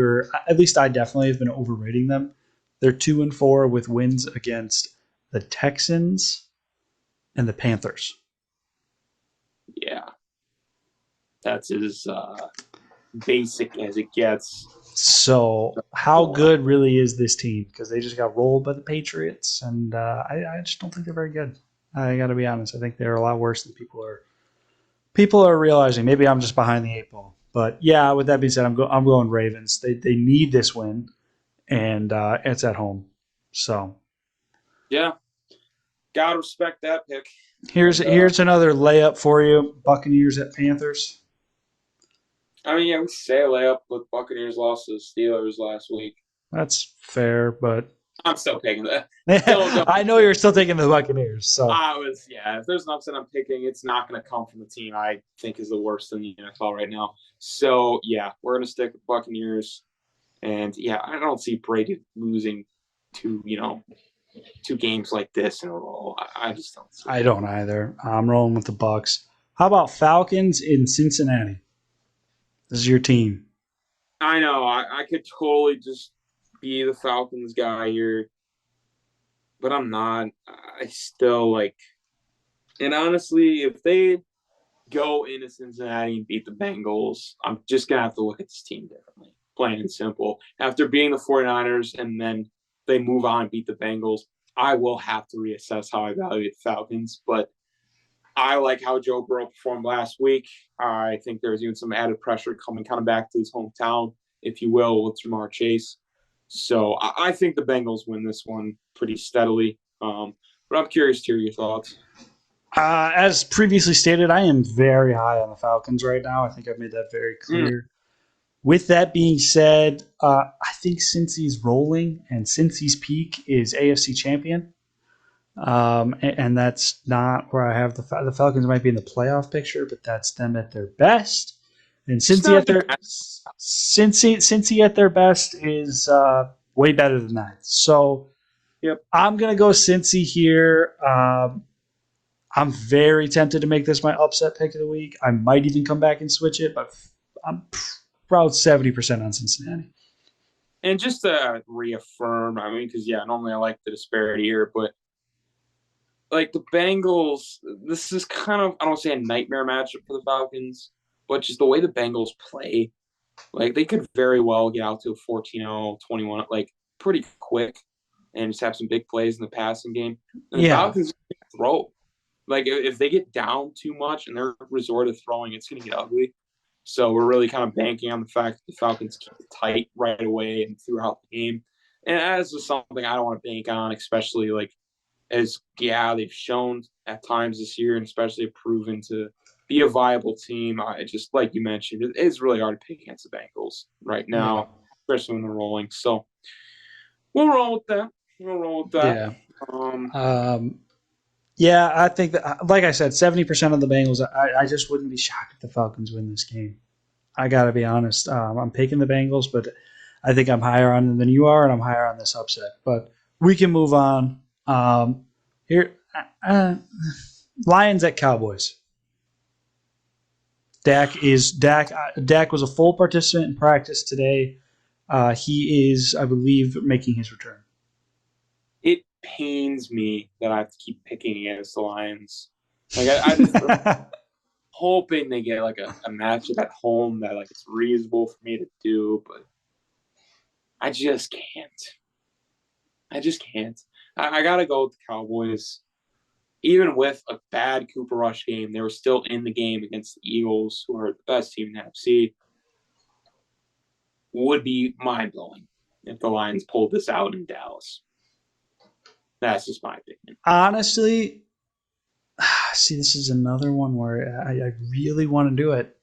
at least I definitely have been overrating them. They're 2-4 with wins against the Texans and the Panthers. yeah, that's as basic as it gets. So how good really is this team? Because they just got rolled by the Patriots, and I just don't think they're very good. I got to be honest. I think they're a lot worse than people are realizing. Maybe I'm just behind the eight ball. But yeah, with that being said, I'm going Ravens. They need this win, and it's at home. So Yeah, gotta respect that pick. here's another layup for you: Buccaneers at Panthers. I mean, yeah, we say a layup, but Buccaneers lost to the Steelers last week. That's fair, but I'm still taking that. I know you're still taking the Buccaneers. So if there's an upset I'm picking, it's not going to come from the team I think is the worst in the NFL right now. So, yeah, we're going to stick with Buccaneers. And, yeah, I don't see Brady losing two games like this in a row. I just don't see it. I don't either. I'm rolling with the Bucs. How about Falcons in Cincinnati? This is your team. I know. I could totally just be the Falcons guy here, but I'm not. I still like, and honestly, if they go into Cincinnati and beat the Bengals, I'm just going to have to look at this team differently, plain and simple. After beating the 49ers and then they move on and beat the Bengals, I will have to reassess how I evaluate the Falcons, but I like how Joe Burrow performed last week. I think there's even some added pressure coming kind of back to his hometown, if you will, with Jamar Chase. So I think the Bengals win this one pretty steadily. But I'm curious to hear your thoughts. As previously stated, I am very high on the Falcons right now. I think I've made that very clear. With that being said, I think Cincy's rolling and Cincy's peak is AFC champion. And that's not where I have the Falcons might be in the playoff picture, but that's them at their best. And Cincy at their best is way better than that. So Yep. I'm gonna go Cincy here. I'm very tempted to make this my upset pick of the week. I might even come back and switch it, but I'm about 70% on Cincinnati. And just to reaffirm, I mean, because, normally I like the disparity here, but like the Bengals, this is kind of, I don't say a nightmare matchup for the Falcons, but just the way the Bengals play, like they could very well get out to a 14-0, 21, like pretty quick and just have some big plays in the passing game. And the Falcons throw. Like if they get down too much and they're resort to throwing, it's going to get ugly. So we're really kind of banking on the fact that the Falcons keep it tight right away and throughout the game. And that's just something I don't want to bank on, especially they've shown at times this year and especially proven to be a viable team. I just, like you mentioned, it is really hard to pick against the Bengals right now, especially when they're rolling. So we'll roll with that. Yeah. I think that, like I said, 70% of the Bengals, I just wouldn't be shocked if the Falcons win this game. I got to be honest. I'm picking the Bengals, but I think I'm higher on them than you are, and I'm higher on this upset. But we can move on. Here, Lions at Cowboys. Dak was a full participant in practice today. He is, I believe, making his return. It pains me that I have to keep picking against the Lions. Like I just hoping they get like a matchup at home that like it's reasonable for me to do, but I just can't. I gotta go with the Cowboys. Even with a bad Cooper Rush game, they were still in the game against the Eagles, who are the best team in the NFC. Would be mind-blowing if the Lions pulled this out in Dallas. That's just my opinion. Honestly, see, this is another one where I really want to do it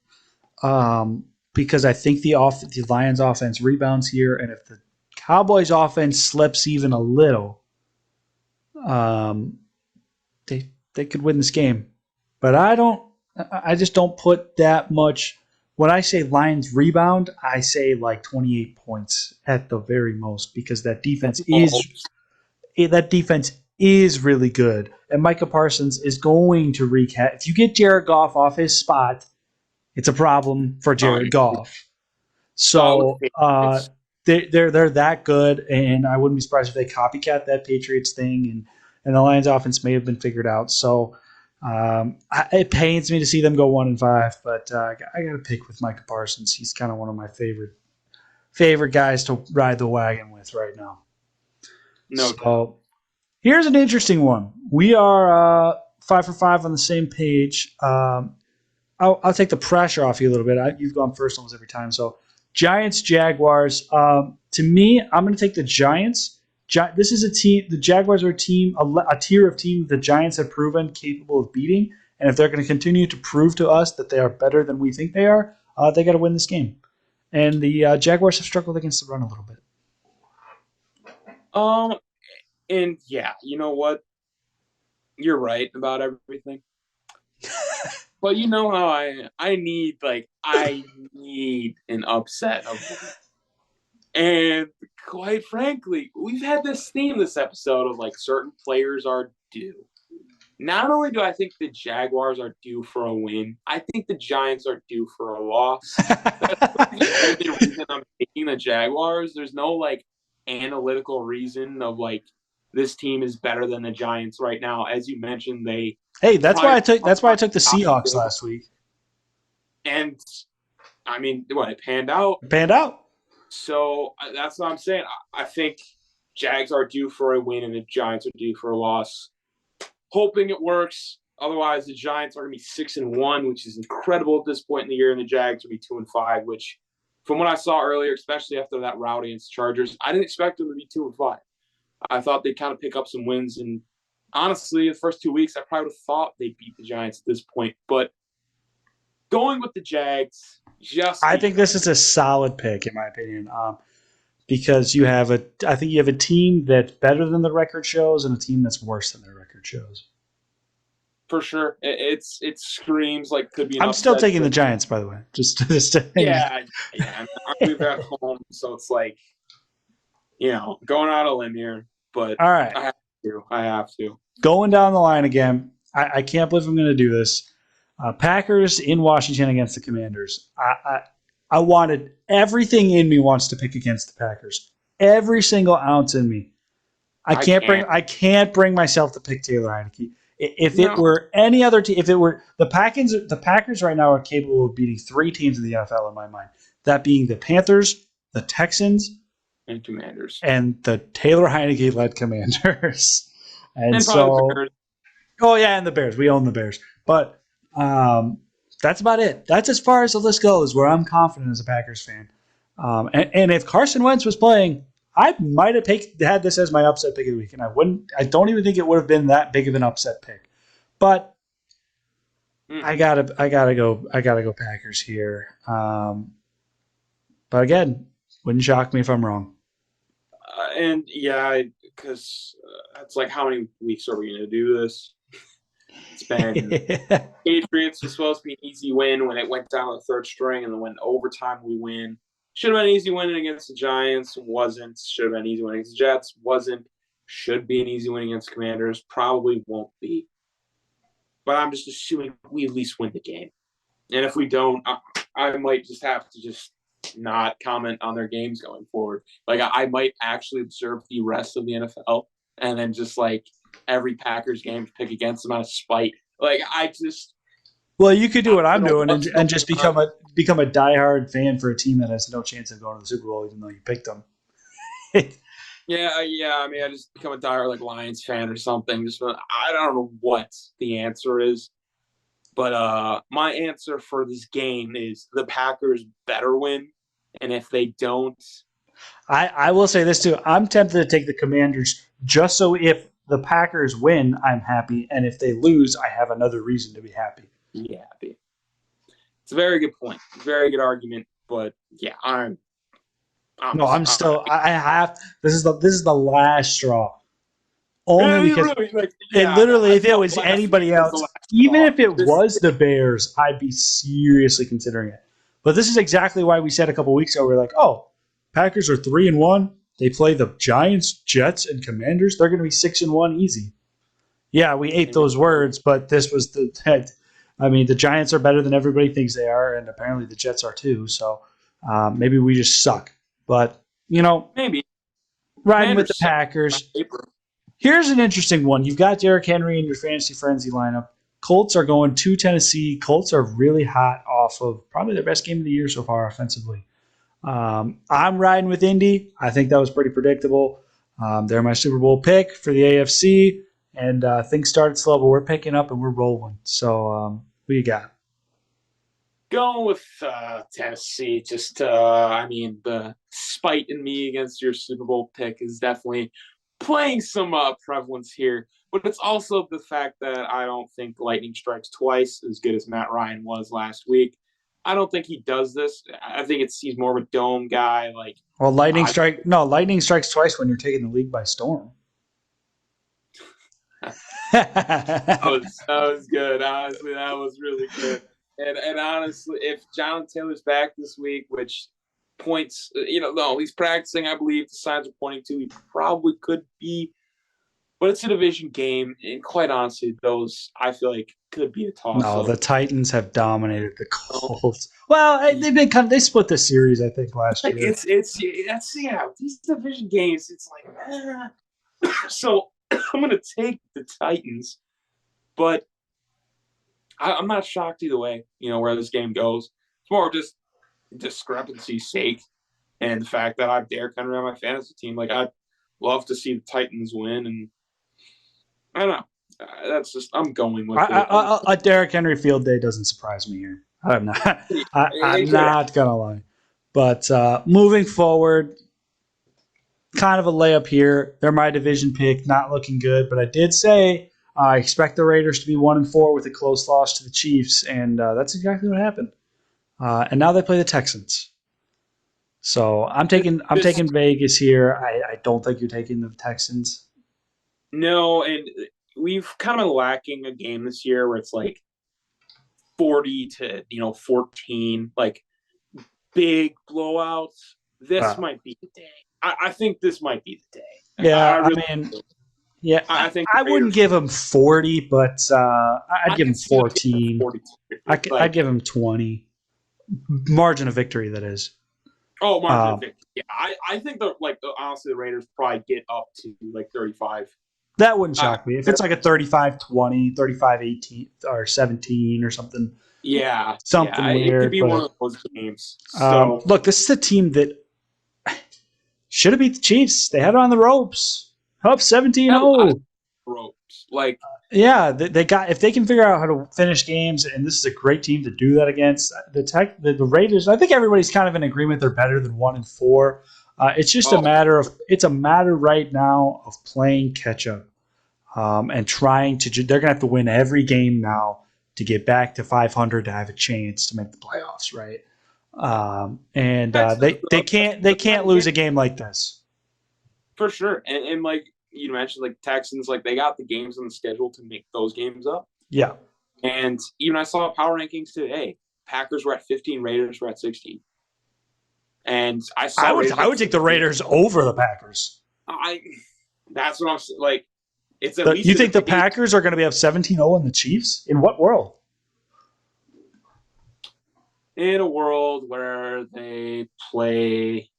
because I think the Lions offense rebounds here, and if the Cowboys offense slips even a little, they could win this game. But I just don't put that much. When I say Lions rebound, I say like 28 points at the very most because that defense is really good. And Micah Parsons is going to wreak havoc. If you get Jared Goff off his spot, it's a problem for Jared Goff. So they're that good, and I wouldn't be surprised if they copycat that Patriots thing, and the Lions offense may have been figured out. So it pains me to see them go 1-5, but I got to pick with Micah Parsons. He's kind of one of my favorite guys to ride the wagon with right now. No. So here's an interesting one. We are 5 for 5 on the same page. I'll take the pressure off you a little bit. You've gone first almost every time. So Giants, Jaguars. To me, I'm going to take the Giants. This is a team. The Jaguars are a team, a tier of team the Giants have proven capable of beating. And if they're going to continue to prove to us that they are better than we think they are, they got to win this game. And the Jaguars have struggled against the run a little bit. And yeah, you know what? You're right about everything. But you know how I need an upset of, and quite frankly, we've had this theme this episode of like certain players are due. Not only do I think the Jaguars are due for a win, I think the Giants are due for a loss. That's the only reason I'm taking the Jaguars. There's no like analytical reason of like this team is better than the Giants right now. As you mentioned, that's why I took the Seahawks last week. And I mean, it panned out. It panned out. So that's what I'm saying. I think Jags are due for a win and the Giants are due for a loss. Hoping it works. Otherwise, the Giants are going to be 6-1, which is incredible at this point in the year, and the Jags will be 2-5, which, from what I saw earlier, especially after that rout against Chargers, I didn't expect them to be 2-5. I thought they'd kind of pick up some wins, and honestly, the first 2 weeks, I probably would have thought they'd beat the Giants at this point. But going with the Jags, I think this is a solid pick, in my opinion, because I think you have a team that's better than the record shows and a team that's worse than their record shows. For sure, it screams like could be. I'm still taking the Giants, by the way. Yeah. We're at home, so it's like, going out on a limb here. But all right, I have to. Going down the line again. I can't believe I'm going to do this. Packers in Washington against the Commanders. I wanted everything in me wants to pick against the Packers. Every single ounce in me. I can't bring myself to pick Taylor Heineke. It were any other team, if it were the Packers right now are capable of beating 3 teams in the NFL in my mind. That being the Panthers, the Texans, and Commanders, and the Taylor Heineke led Commanders. And so, the Bears. Oh yeah, and the Bears. We own the Bears, but that's about it. That's as far as the list goes. Where I'm confident as a Packers fan, and if Carson Wentz was playing, I might have had this as my upset pick of the week, and I don't even think it would have been that big of an upset pick. But I gotta go Packers here. But again, wouldn't shock me if I'm wrong. And yeah, because it's like, how many weeks are we going to do this? It's been Patriots was supposed to be an easy win when it went down the third string, and then when overtime we win. Should have been an easy win against the Giants. Wasn't. Should have been an easy win against the Jets. Wasn't. Should be an easy win against the Commanders. Probably won't be. But I'm just assuming we at least win the game. And if we don't, I might just have to just not comment on their games going forward. Like, I might actually observe the rest of the NFL and then just, like, every Packers game pick against them out of spite. Like, Well, you could do what I'm doing and just become a diehard fan for a team that has no chance of going to the Super Bowl, even though you picked them. Yeah. I mean, I just become a diehard like Lions fan or something. I don't know what the answer is, but my answer for this game is the Packers better win, and if they don't, I will say this too. I'm tempted to take the Commanders just so if the Packers win, I'm happy, and if they lose, I have another reason to be happy. Yeah, it's a very good point. Very good argument, but yeah, this is the last straw. only Yeah, he because really like. it Yeah, literally, I if it felt was last week anybody was the else, last even straw. if it This, was the Bears, I'd be seriously considering it. But this is exactly why we said a couple weeks ago, we're like, oh, Packers are 3-1. They play the Giants, Jets, and Commanders. They're going to be 6-1 easy. Yeah, we ate those words, but this was the head. I mean, the Giants are better than everybody thinks they are, and apparently the Jets are too. So maybe we just suck. But, maybe riding with the Commanders suck on Packers. paper. Here's an interesting one. You've got Derrick Henry in your fantasy frenzy lineup. Colts are going to Tennessee. Colts are really hot off of probably their best game of the year so far offensively. I'm riding with Indy. I think that was pretty predictable. They're my Super Bowl pick for the AFC, and things started slow, but we're picking up and we're rolling. So, who you got? Going with Tennessee. Just, I mean, the spite in me against your Super Bowl pick is definitely playing some prevalence here. But it's also the fact that I don't think lightning strikes twice as good as Matt Ryan was last week. I don't think he does this. I think he's more of a dome guy. Like, Well, lightning strikes twice when you're taking the league by storm. that was good. Honestly, that was really good. And honestly, if John Taylor's back this week, which points, no, he's practicing. I believe the signs are pointing to he probably could be, but it's a division game, and quite honestly, those I feel like could be a toss No, up. the Titans have dominated the Colts. Well, they split the series, I think, last Like year. it's yeah, these division games, it's like so I'm gonna take the Titans, but I'm not shocked either way. Where this game goes. It's more just discrepancy's sake, and the fact that I have Derrick Henry on my fantasy team. Like I'd love to see the Titans win, and I don't know. That's just I'm going with it. A Derrick Henry field day doesn't surprise me here. I'm not. I'm not gonna lie. But moving forward, kind of a layup here. They're my division pick, not looking good. But I did say I expect the Raiders to be 1-4 with a close loss to the Chiefs, and that's exactly what happened. And now they play the Texans. So I'm taking Vegas here. I don't think you're taking the Texans. No, and we've kind of been lacking a game this year where it's like 40 to 14, like big blowouts. This might be the day. I think this might be the day. Yeah, yeah, I think I wouldn't give him 40, but I'd give him 14. I'd give him 20. Margin of victory, that is. Oh, margin of victory. Yeah, I think honestly the Raiders probably get up to like 35. That wouldn't shock me. If it's like a 35-20, 35-18, or 17 or something. Yeah. Something weird. It could be one of those games. So look, this is a team that should have beat the Chiefs. They had it on the ropes. Up 17-0. Ropes. Like yeah, they got if they can figure out how to finish games, and this is a great team to do that against. The Raiders, I think everybody's kind of in agreement they're better than 1-4. It's just a matter right now of playing catch up and trying to. They're gonna have to win every game now to get back to 500 to have a chance to make the playoffs, right? They can't lose a game like this for sure. And like you mentioned, like Texans, like they got the games on the schedule to make those games up. Yeah. And even I saw power rankings today. Packers were at 15, Raiders were at 16. And I would take the Raiders over the Packers. That's what I'm like. It's at least you think the Packers are going to be up 17-0 in the Chiefs? In what world? In a world where they play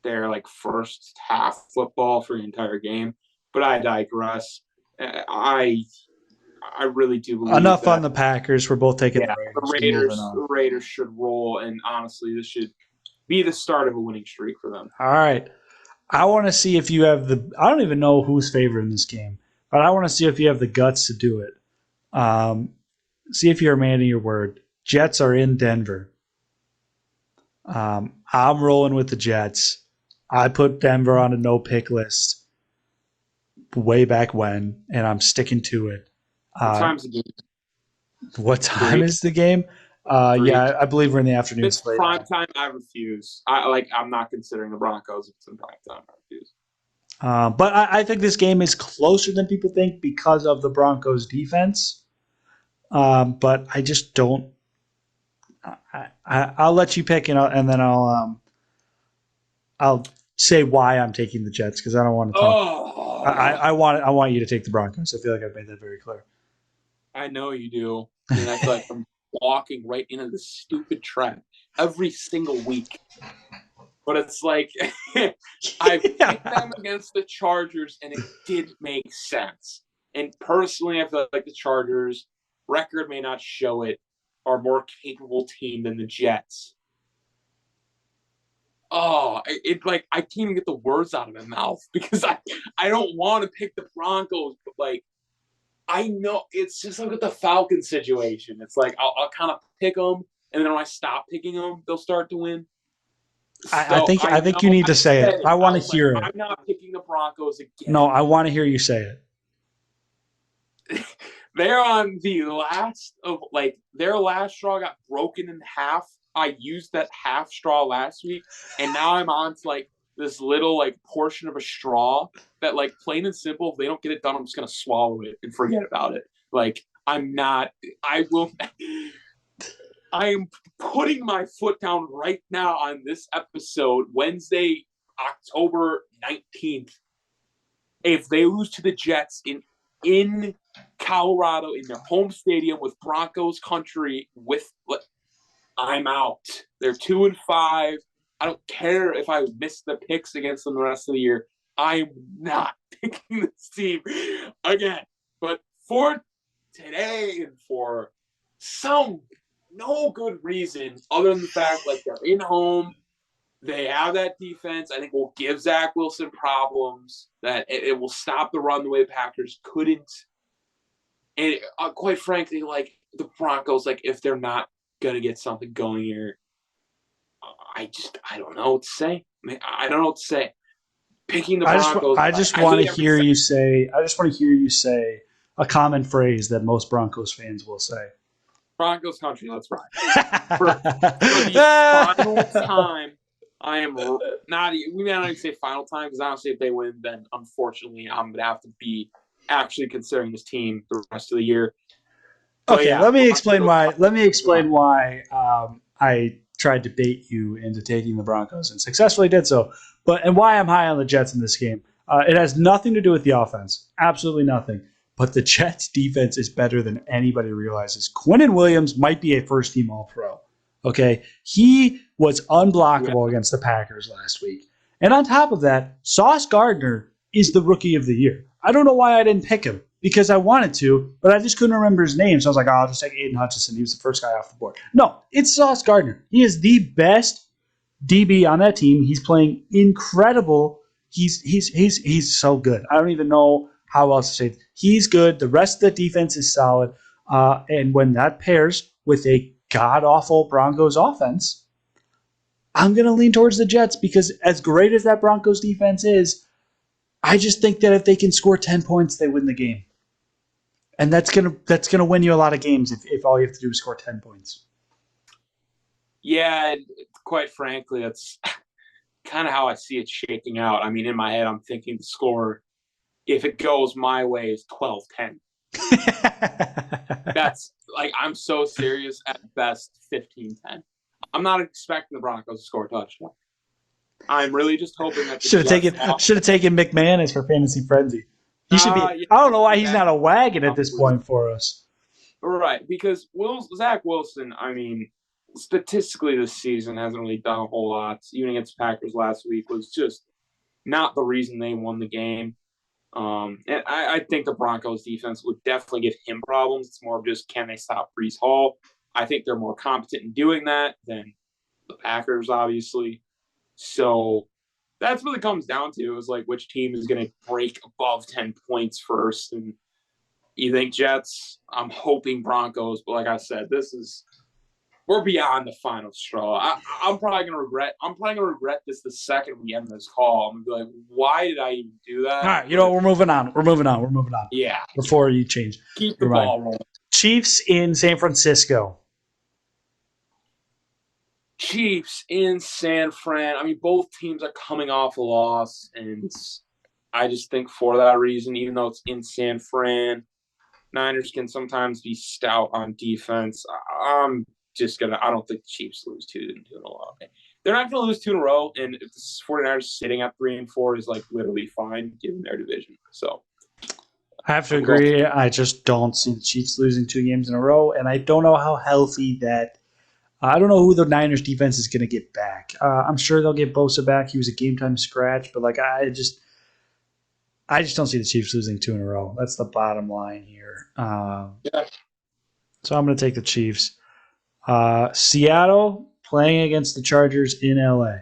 their like first half football for the entire game. But I digress. I really do believe enough on the Packers. We're both taking the Raiders. The Raiders should roll, and honestly, this should be the start of a winning streak for them. All right. I want to see if you have I don't even know who's favored in this game, but I want to see if you have the guts to do it. See if you're a man of your word. Jets are in Denver. I'm rolling with the Jets. I put Denver on a no-pick list way back when, and I'm sticking to it. What time's the game? What time is the game? Yeah, I believe we're in the afternoon. If it's prime time, I refuse. I'm not considering the Broncos if it's in prime time. I refuse. But I think this game is closer than people think because of the Broncos' defense. But I just don't. I'll let you pick, and then I'll say why I'm taking the Jets because I don't want to talk. Oh, I want you to take the Broncos. I feel like I've made that very clear. I know you do. And I feel like I'm walking right into this stupid trap every single week. But it's like I picked them against the Chargers, and it did make sense. And personally, I feel like the Chargers, record may not show it, are a more capable team than the Jets. Oh, it like I can't even get the words out of my mouth because I don't want to pick the Broncos, but like I know it's just like with the Falcons situation. It's like I'll kind of pick them, and then when I stop picking them, they'll start to win. I So think I I think you know need I to say said it. it. I want I to was like, hear it. I'm not picking the Broncos again. No, I want to hear you say it. They're on the last of like their last straw got broken in half. I used that half straw last week, and now I'm on to like this little like portion of a straw that like plain and simple, if they don't get it done, I'm just gonna swallow it and forget about it. Like I'm not I will I am putting my foot down right now on this episode, Wednesday, October 19th. If they lose to the Jets in Colorado in their home stadium with Broncos country, I'm out. They're 2-5. I don't care if I miss the picks against them the rest of the year. I'm not picking this team again. But for today and for some no good reason other than the fact like they're in home, they have that defense. I think will give Zach Wilson problems. That it will stop the run the way the Packers couldn't. And quite frankly, like the Broncos, like if they're not gonna get something going here, I don't know what to say. I don't know what to say. Picking the Broncos, I just I want hate to every hear second. you say. I just want to hear you say a common phrase that most Broncos fans will say. Broncos country, let's ride. For the final time, I am not. We may not even say final time because honestly, if they win, then unfortunately, I'm gonna have to be actually considering this team the rest of the year. But Okay, yeah, let me explain Broncos, why. Let me explain why I tried to bait you into taking the Broncos and successfully did so. And why I'm high on the Jets in this game. It has nothing to do with the offense. Absolutely nothing. But the Jets defense is better than anybody realizes. Quinnen Williams might be a first team All Pro. Okay, he was unblockable against the Packers last week. And on top of that, Sauce Gardner is the rookie of the year. I don't know why I didn't pick him because I wanted to, but I just couldn't remember his name. So I was like, oh, I'll just take Aiden Hutchinson. He was the first guy off the board. No, it's Sauce Gardner. He is the best DB on that team. He's playing incredible. He's so good. I don't even know how else to say it. He's good. The rest of the defense is solid. And when that pairs with a god awful Broncos offense, I'm going to lean towards the Jets because as great as that Broncos defense is, I just think that if they can score 10 points, they win the game. And that's gonna win you a lot of games if all you have to do is score 10 points. yeah, quite frankly, that's kind of how I see it shaking out. I mean, in my head, I'm thinking the score, if it goes my way, is 12-10. That's like I'm so serious. At best, 15-10. I'm not expecting the Broncos to score a touchdown. I'm really just hoping that should have taken McManus for fantasy frenzy. He should be. Yeah, I don't know why he's not a wagon at this point for us. Right, because Zach Wilson, I mean, statistically this season hasn't really done a whole lot. Even against the Packers last week was just not the reason they won the game. And I think the Broncos defense would definitely give him problems. It's more of just can they stop Breece Hall? I think they're more competent in doing that than the Packers, obviously. So that's what it comes down to is like which team is going to break above 10 points first. And you think Jets, I'm hoping Broncos, but like I said, we're beyond the final straw. I'm probably gonna regret this the second we end this call. I'm gonna be like, why did I even do that? All right, you know what? We're moving on. Yeah. Before you change, Keep the ball rolling. Chiefs in San Francisco. Chiefs in San Fran. I mean, both teams are coming off a loss, and I just think for that reason, even though it's in San Fran, Niners can sometimes be stout on defense. I'm just going to – I don't think the Chiefs lose two in a row. They're not going to lose two in a row, and if the 49ers sitting at 3-4 is, like, literally fine given their division. So I have to agree. I just don't see the Chiefs losing 2 games in a row, and I don't know how healthy that I don't know who the Niners defense is going to get back. I'm sure they'll get Bosa back. He was a game time scratch, but like I just don't see the Chiefs losing 2 in a row. That's the bottom line here. yeah. So I'm going to take the Chiefs. Seattle playing against the Chargers in LA.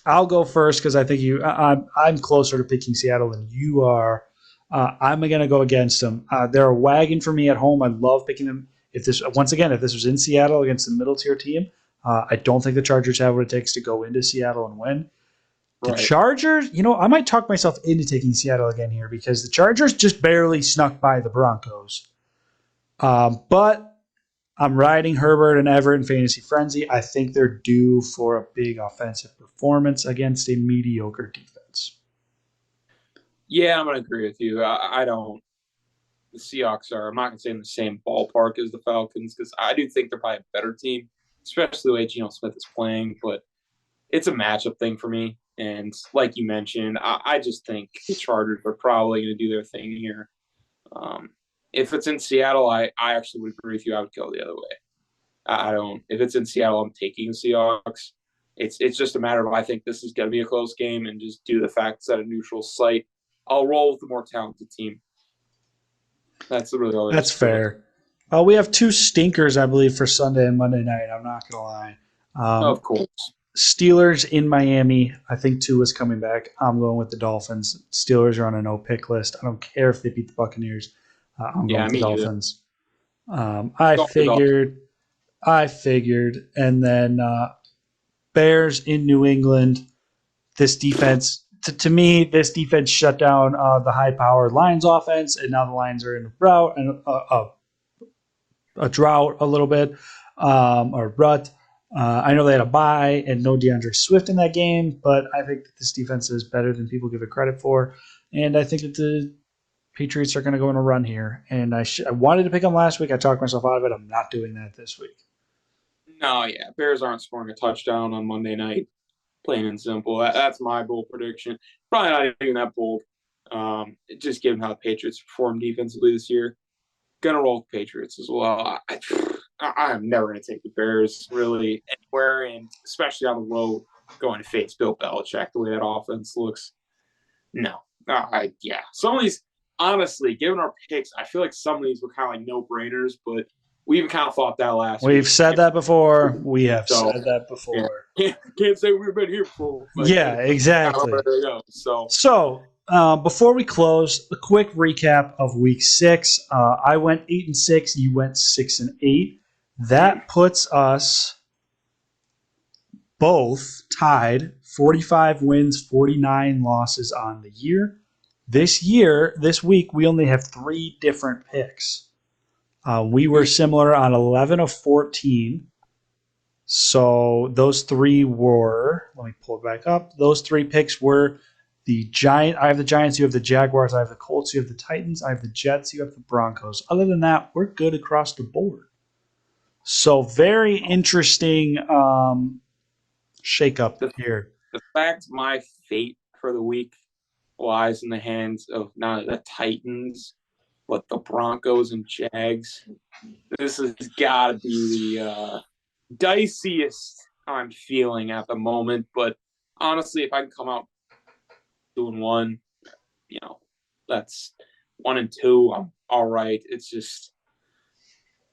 I'll go first because I think I'm closer to picking Seattle than you are. I'm going to go against them. They're a wagon for me at home. I love picking them. If this was in Seattle against a middle tier team, I don't think the Chargers have what it takes to go into Seattle and win. The Chargers, I might talk myself into taking Seattle again here because the Chargers just barely snuck by the Broncos. But I'm riding Herbert and Everett in Fantasy Frenzy. I think they're due for a big offensive performance against a mediocre defense. Yeah, I'm going to agree with you. I don't. The Seahawks are, I'm not going to say in the same ballpark as the Falcons because I do think they're probably a better team, especially the way Geno Smith is playing. But it's a matchup thing for me. And like you mentioned, I just think the Chargers are probably going to do their thing here. If it's in Seattle, I actually would agree with you. I would go the other way. I don't. If it's in Seattle, I'm taking the Seahawks. It's just a matter of I think this is going to be a close game, and just due to the fact it's at a neutral site, I'll roll with the more talented team. That's really all. That's fair. We have 2 stinkers, I believe, for Sunday and Monday night. I'm not going to lie. Of course. Steelers in Miami. I think Tua is coming back. I'm going with the Dolphins. Steelers are on a no-pick list. I don't care if they beat the Buccaneers. I'm going with the Dolphins. I figured. And then Bears in New England. This defense, to me, this defense shut down the high-powered Lions offense, and now the Lions are in a drought and a drought a little bit, or rut. I know they had a bye and no DeAndre Swift in that game, but I think that this defense is better than people give it credit for, and I think that the Patriots are going to go on a run here. And I wanted to pick them last week. I talked myself out of it. I'm not doing that this week. No, yeah, Bears aren't scoring a touchdown on Monday night. Plain and simple. That's my bold prediction. Probably not even that bold. Just given how the Patriots performed defensively this year, gonna roll with Patriots as well. I'm never gonna take the Bears really anywhere, and especially on the road going to face Bill Belichick the way that offense looks. No, some of these, honestly, given our picks, I feel like some of these were kind of like no brainers, but we even kind of thought that last week. We've said that before. We have said that before. Yeah. Can't say we've been here before. Yeah, exactly. There you go. So before we close, a quick recap of Week 6. I went 8-6. You went 6-8. That puts us both tied, 45 wins, 49 losses on the year. This week, we only have 3 different picks. We were similar on 11 of 14. So those 3 were, let me pull it back up. Those 3 picks were the Giants. I have the Giants, you have the Jaguars, I have the Colts, you have the Titans, I have the Jets, you have the Broncos. Other than that, we're good across the board. So very interesting shakeup here. The fact my fate for the week lies in the hands of not the Titans, but the Broncos and Jags. This has got to be the diciest I'm feeling at the moment. But honestly, if I can come out 2-1, that's 1-2. I'm all right. It's just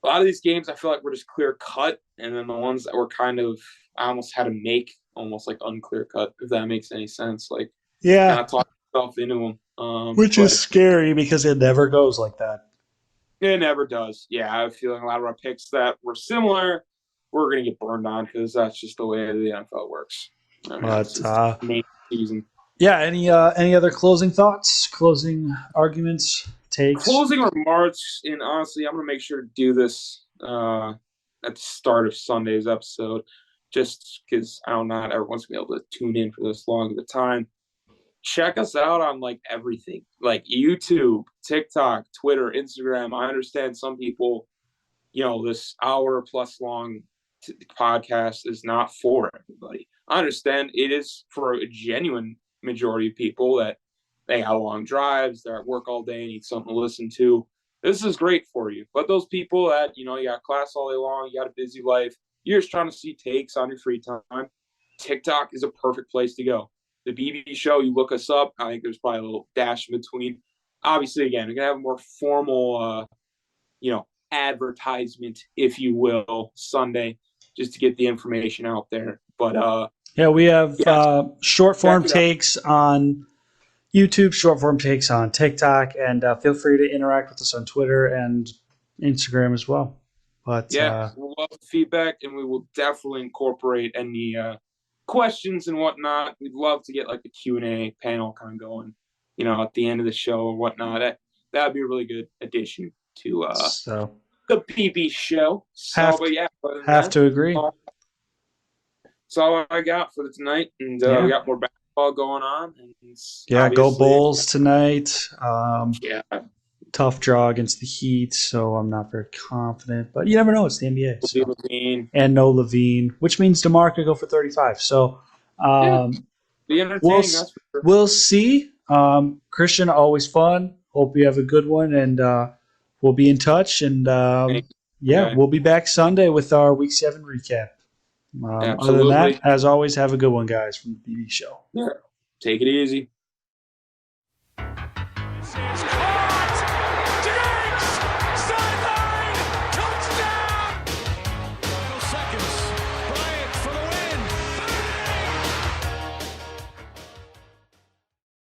a lot of these games I feel like we're just clear cut, and then the ones that were kind of I almost had to make almost like unclear cut, if that makes any sense. Like, not talking myself into them, which is scary because it never goes like that. It never does. Yeah, I have a feeling a lot of our picks that were similar, we're going to get burned on because that's just the way the NFL works. Main season. Yeah. Any other closing thoughts? Closing arguments? Takes? Closing remarks, and honestly, I'm going to make sure to do this at the start of Sunday's episode, just because I don't know not everyone's going to be able to tune in for this long of a time. check us out on like everything, like YouTube, TikTok, Twitter, Instagram. I understand some people, this hour plus long podcast is not for everybody. I understand it is for a genuine majority of people that they got long drives, they're at work all day, need something to listen to. This is great for you. But those people that, you got class all day long, you got a busy life, you're just trying to see takes on your free time, TikTok is a perfect place to go. The BB-Scho, you look us up. I think there's probably a little dash in between. Obviously, again, we're going to have a more formal, advertisement, if you will, Sunday, just to get the information out there. But we have short form check it out. takes on YouTube, short form takes on TikTok, and feel free to interact with us on Twitter and Instagram as well. But we'll love feedback, and we will definitely incorporate any questions and whatnot. We'd love to get like the Q&A panel kind of going, at the end of the show or whatnot. That'd be a really good addition to the BB-Scho. Have to agree. That's all I got for tonight, and we got more basketball going on. And go Bulls tonight. Tough draw against the Heat, so I'm not very confident. But you never know. It's the NBA. So. Levine. And no Levine, which means DeMar could go for 35. So be entertaining. We'll see. Christian, always fun. Hope you have a good one, and we'll be in touch. And we'll be back Sunday with our Week 7 recap. Other than that, as always, have a good one, guys, from the BB-Scho. Yeah, take it easy.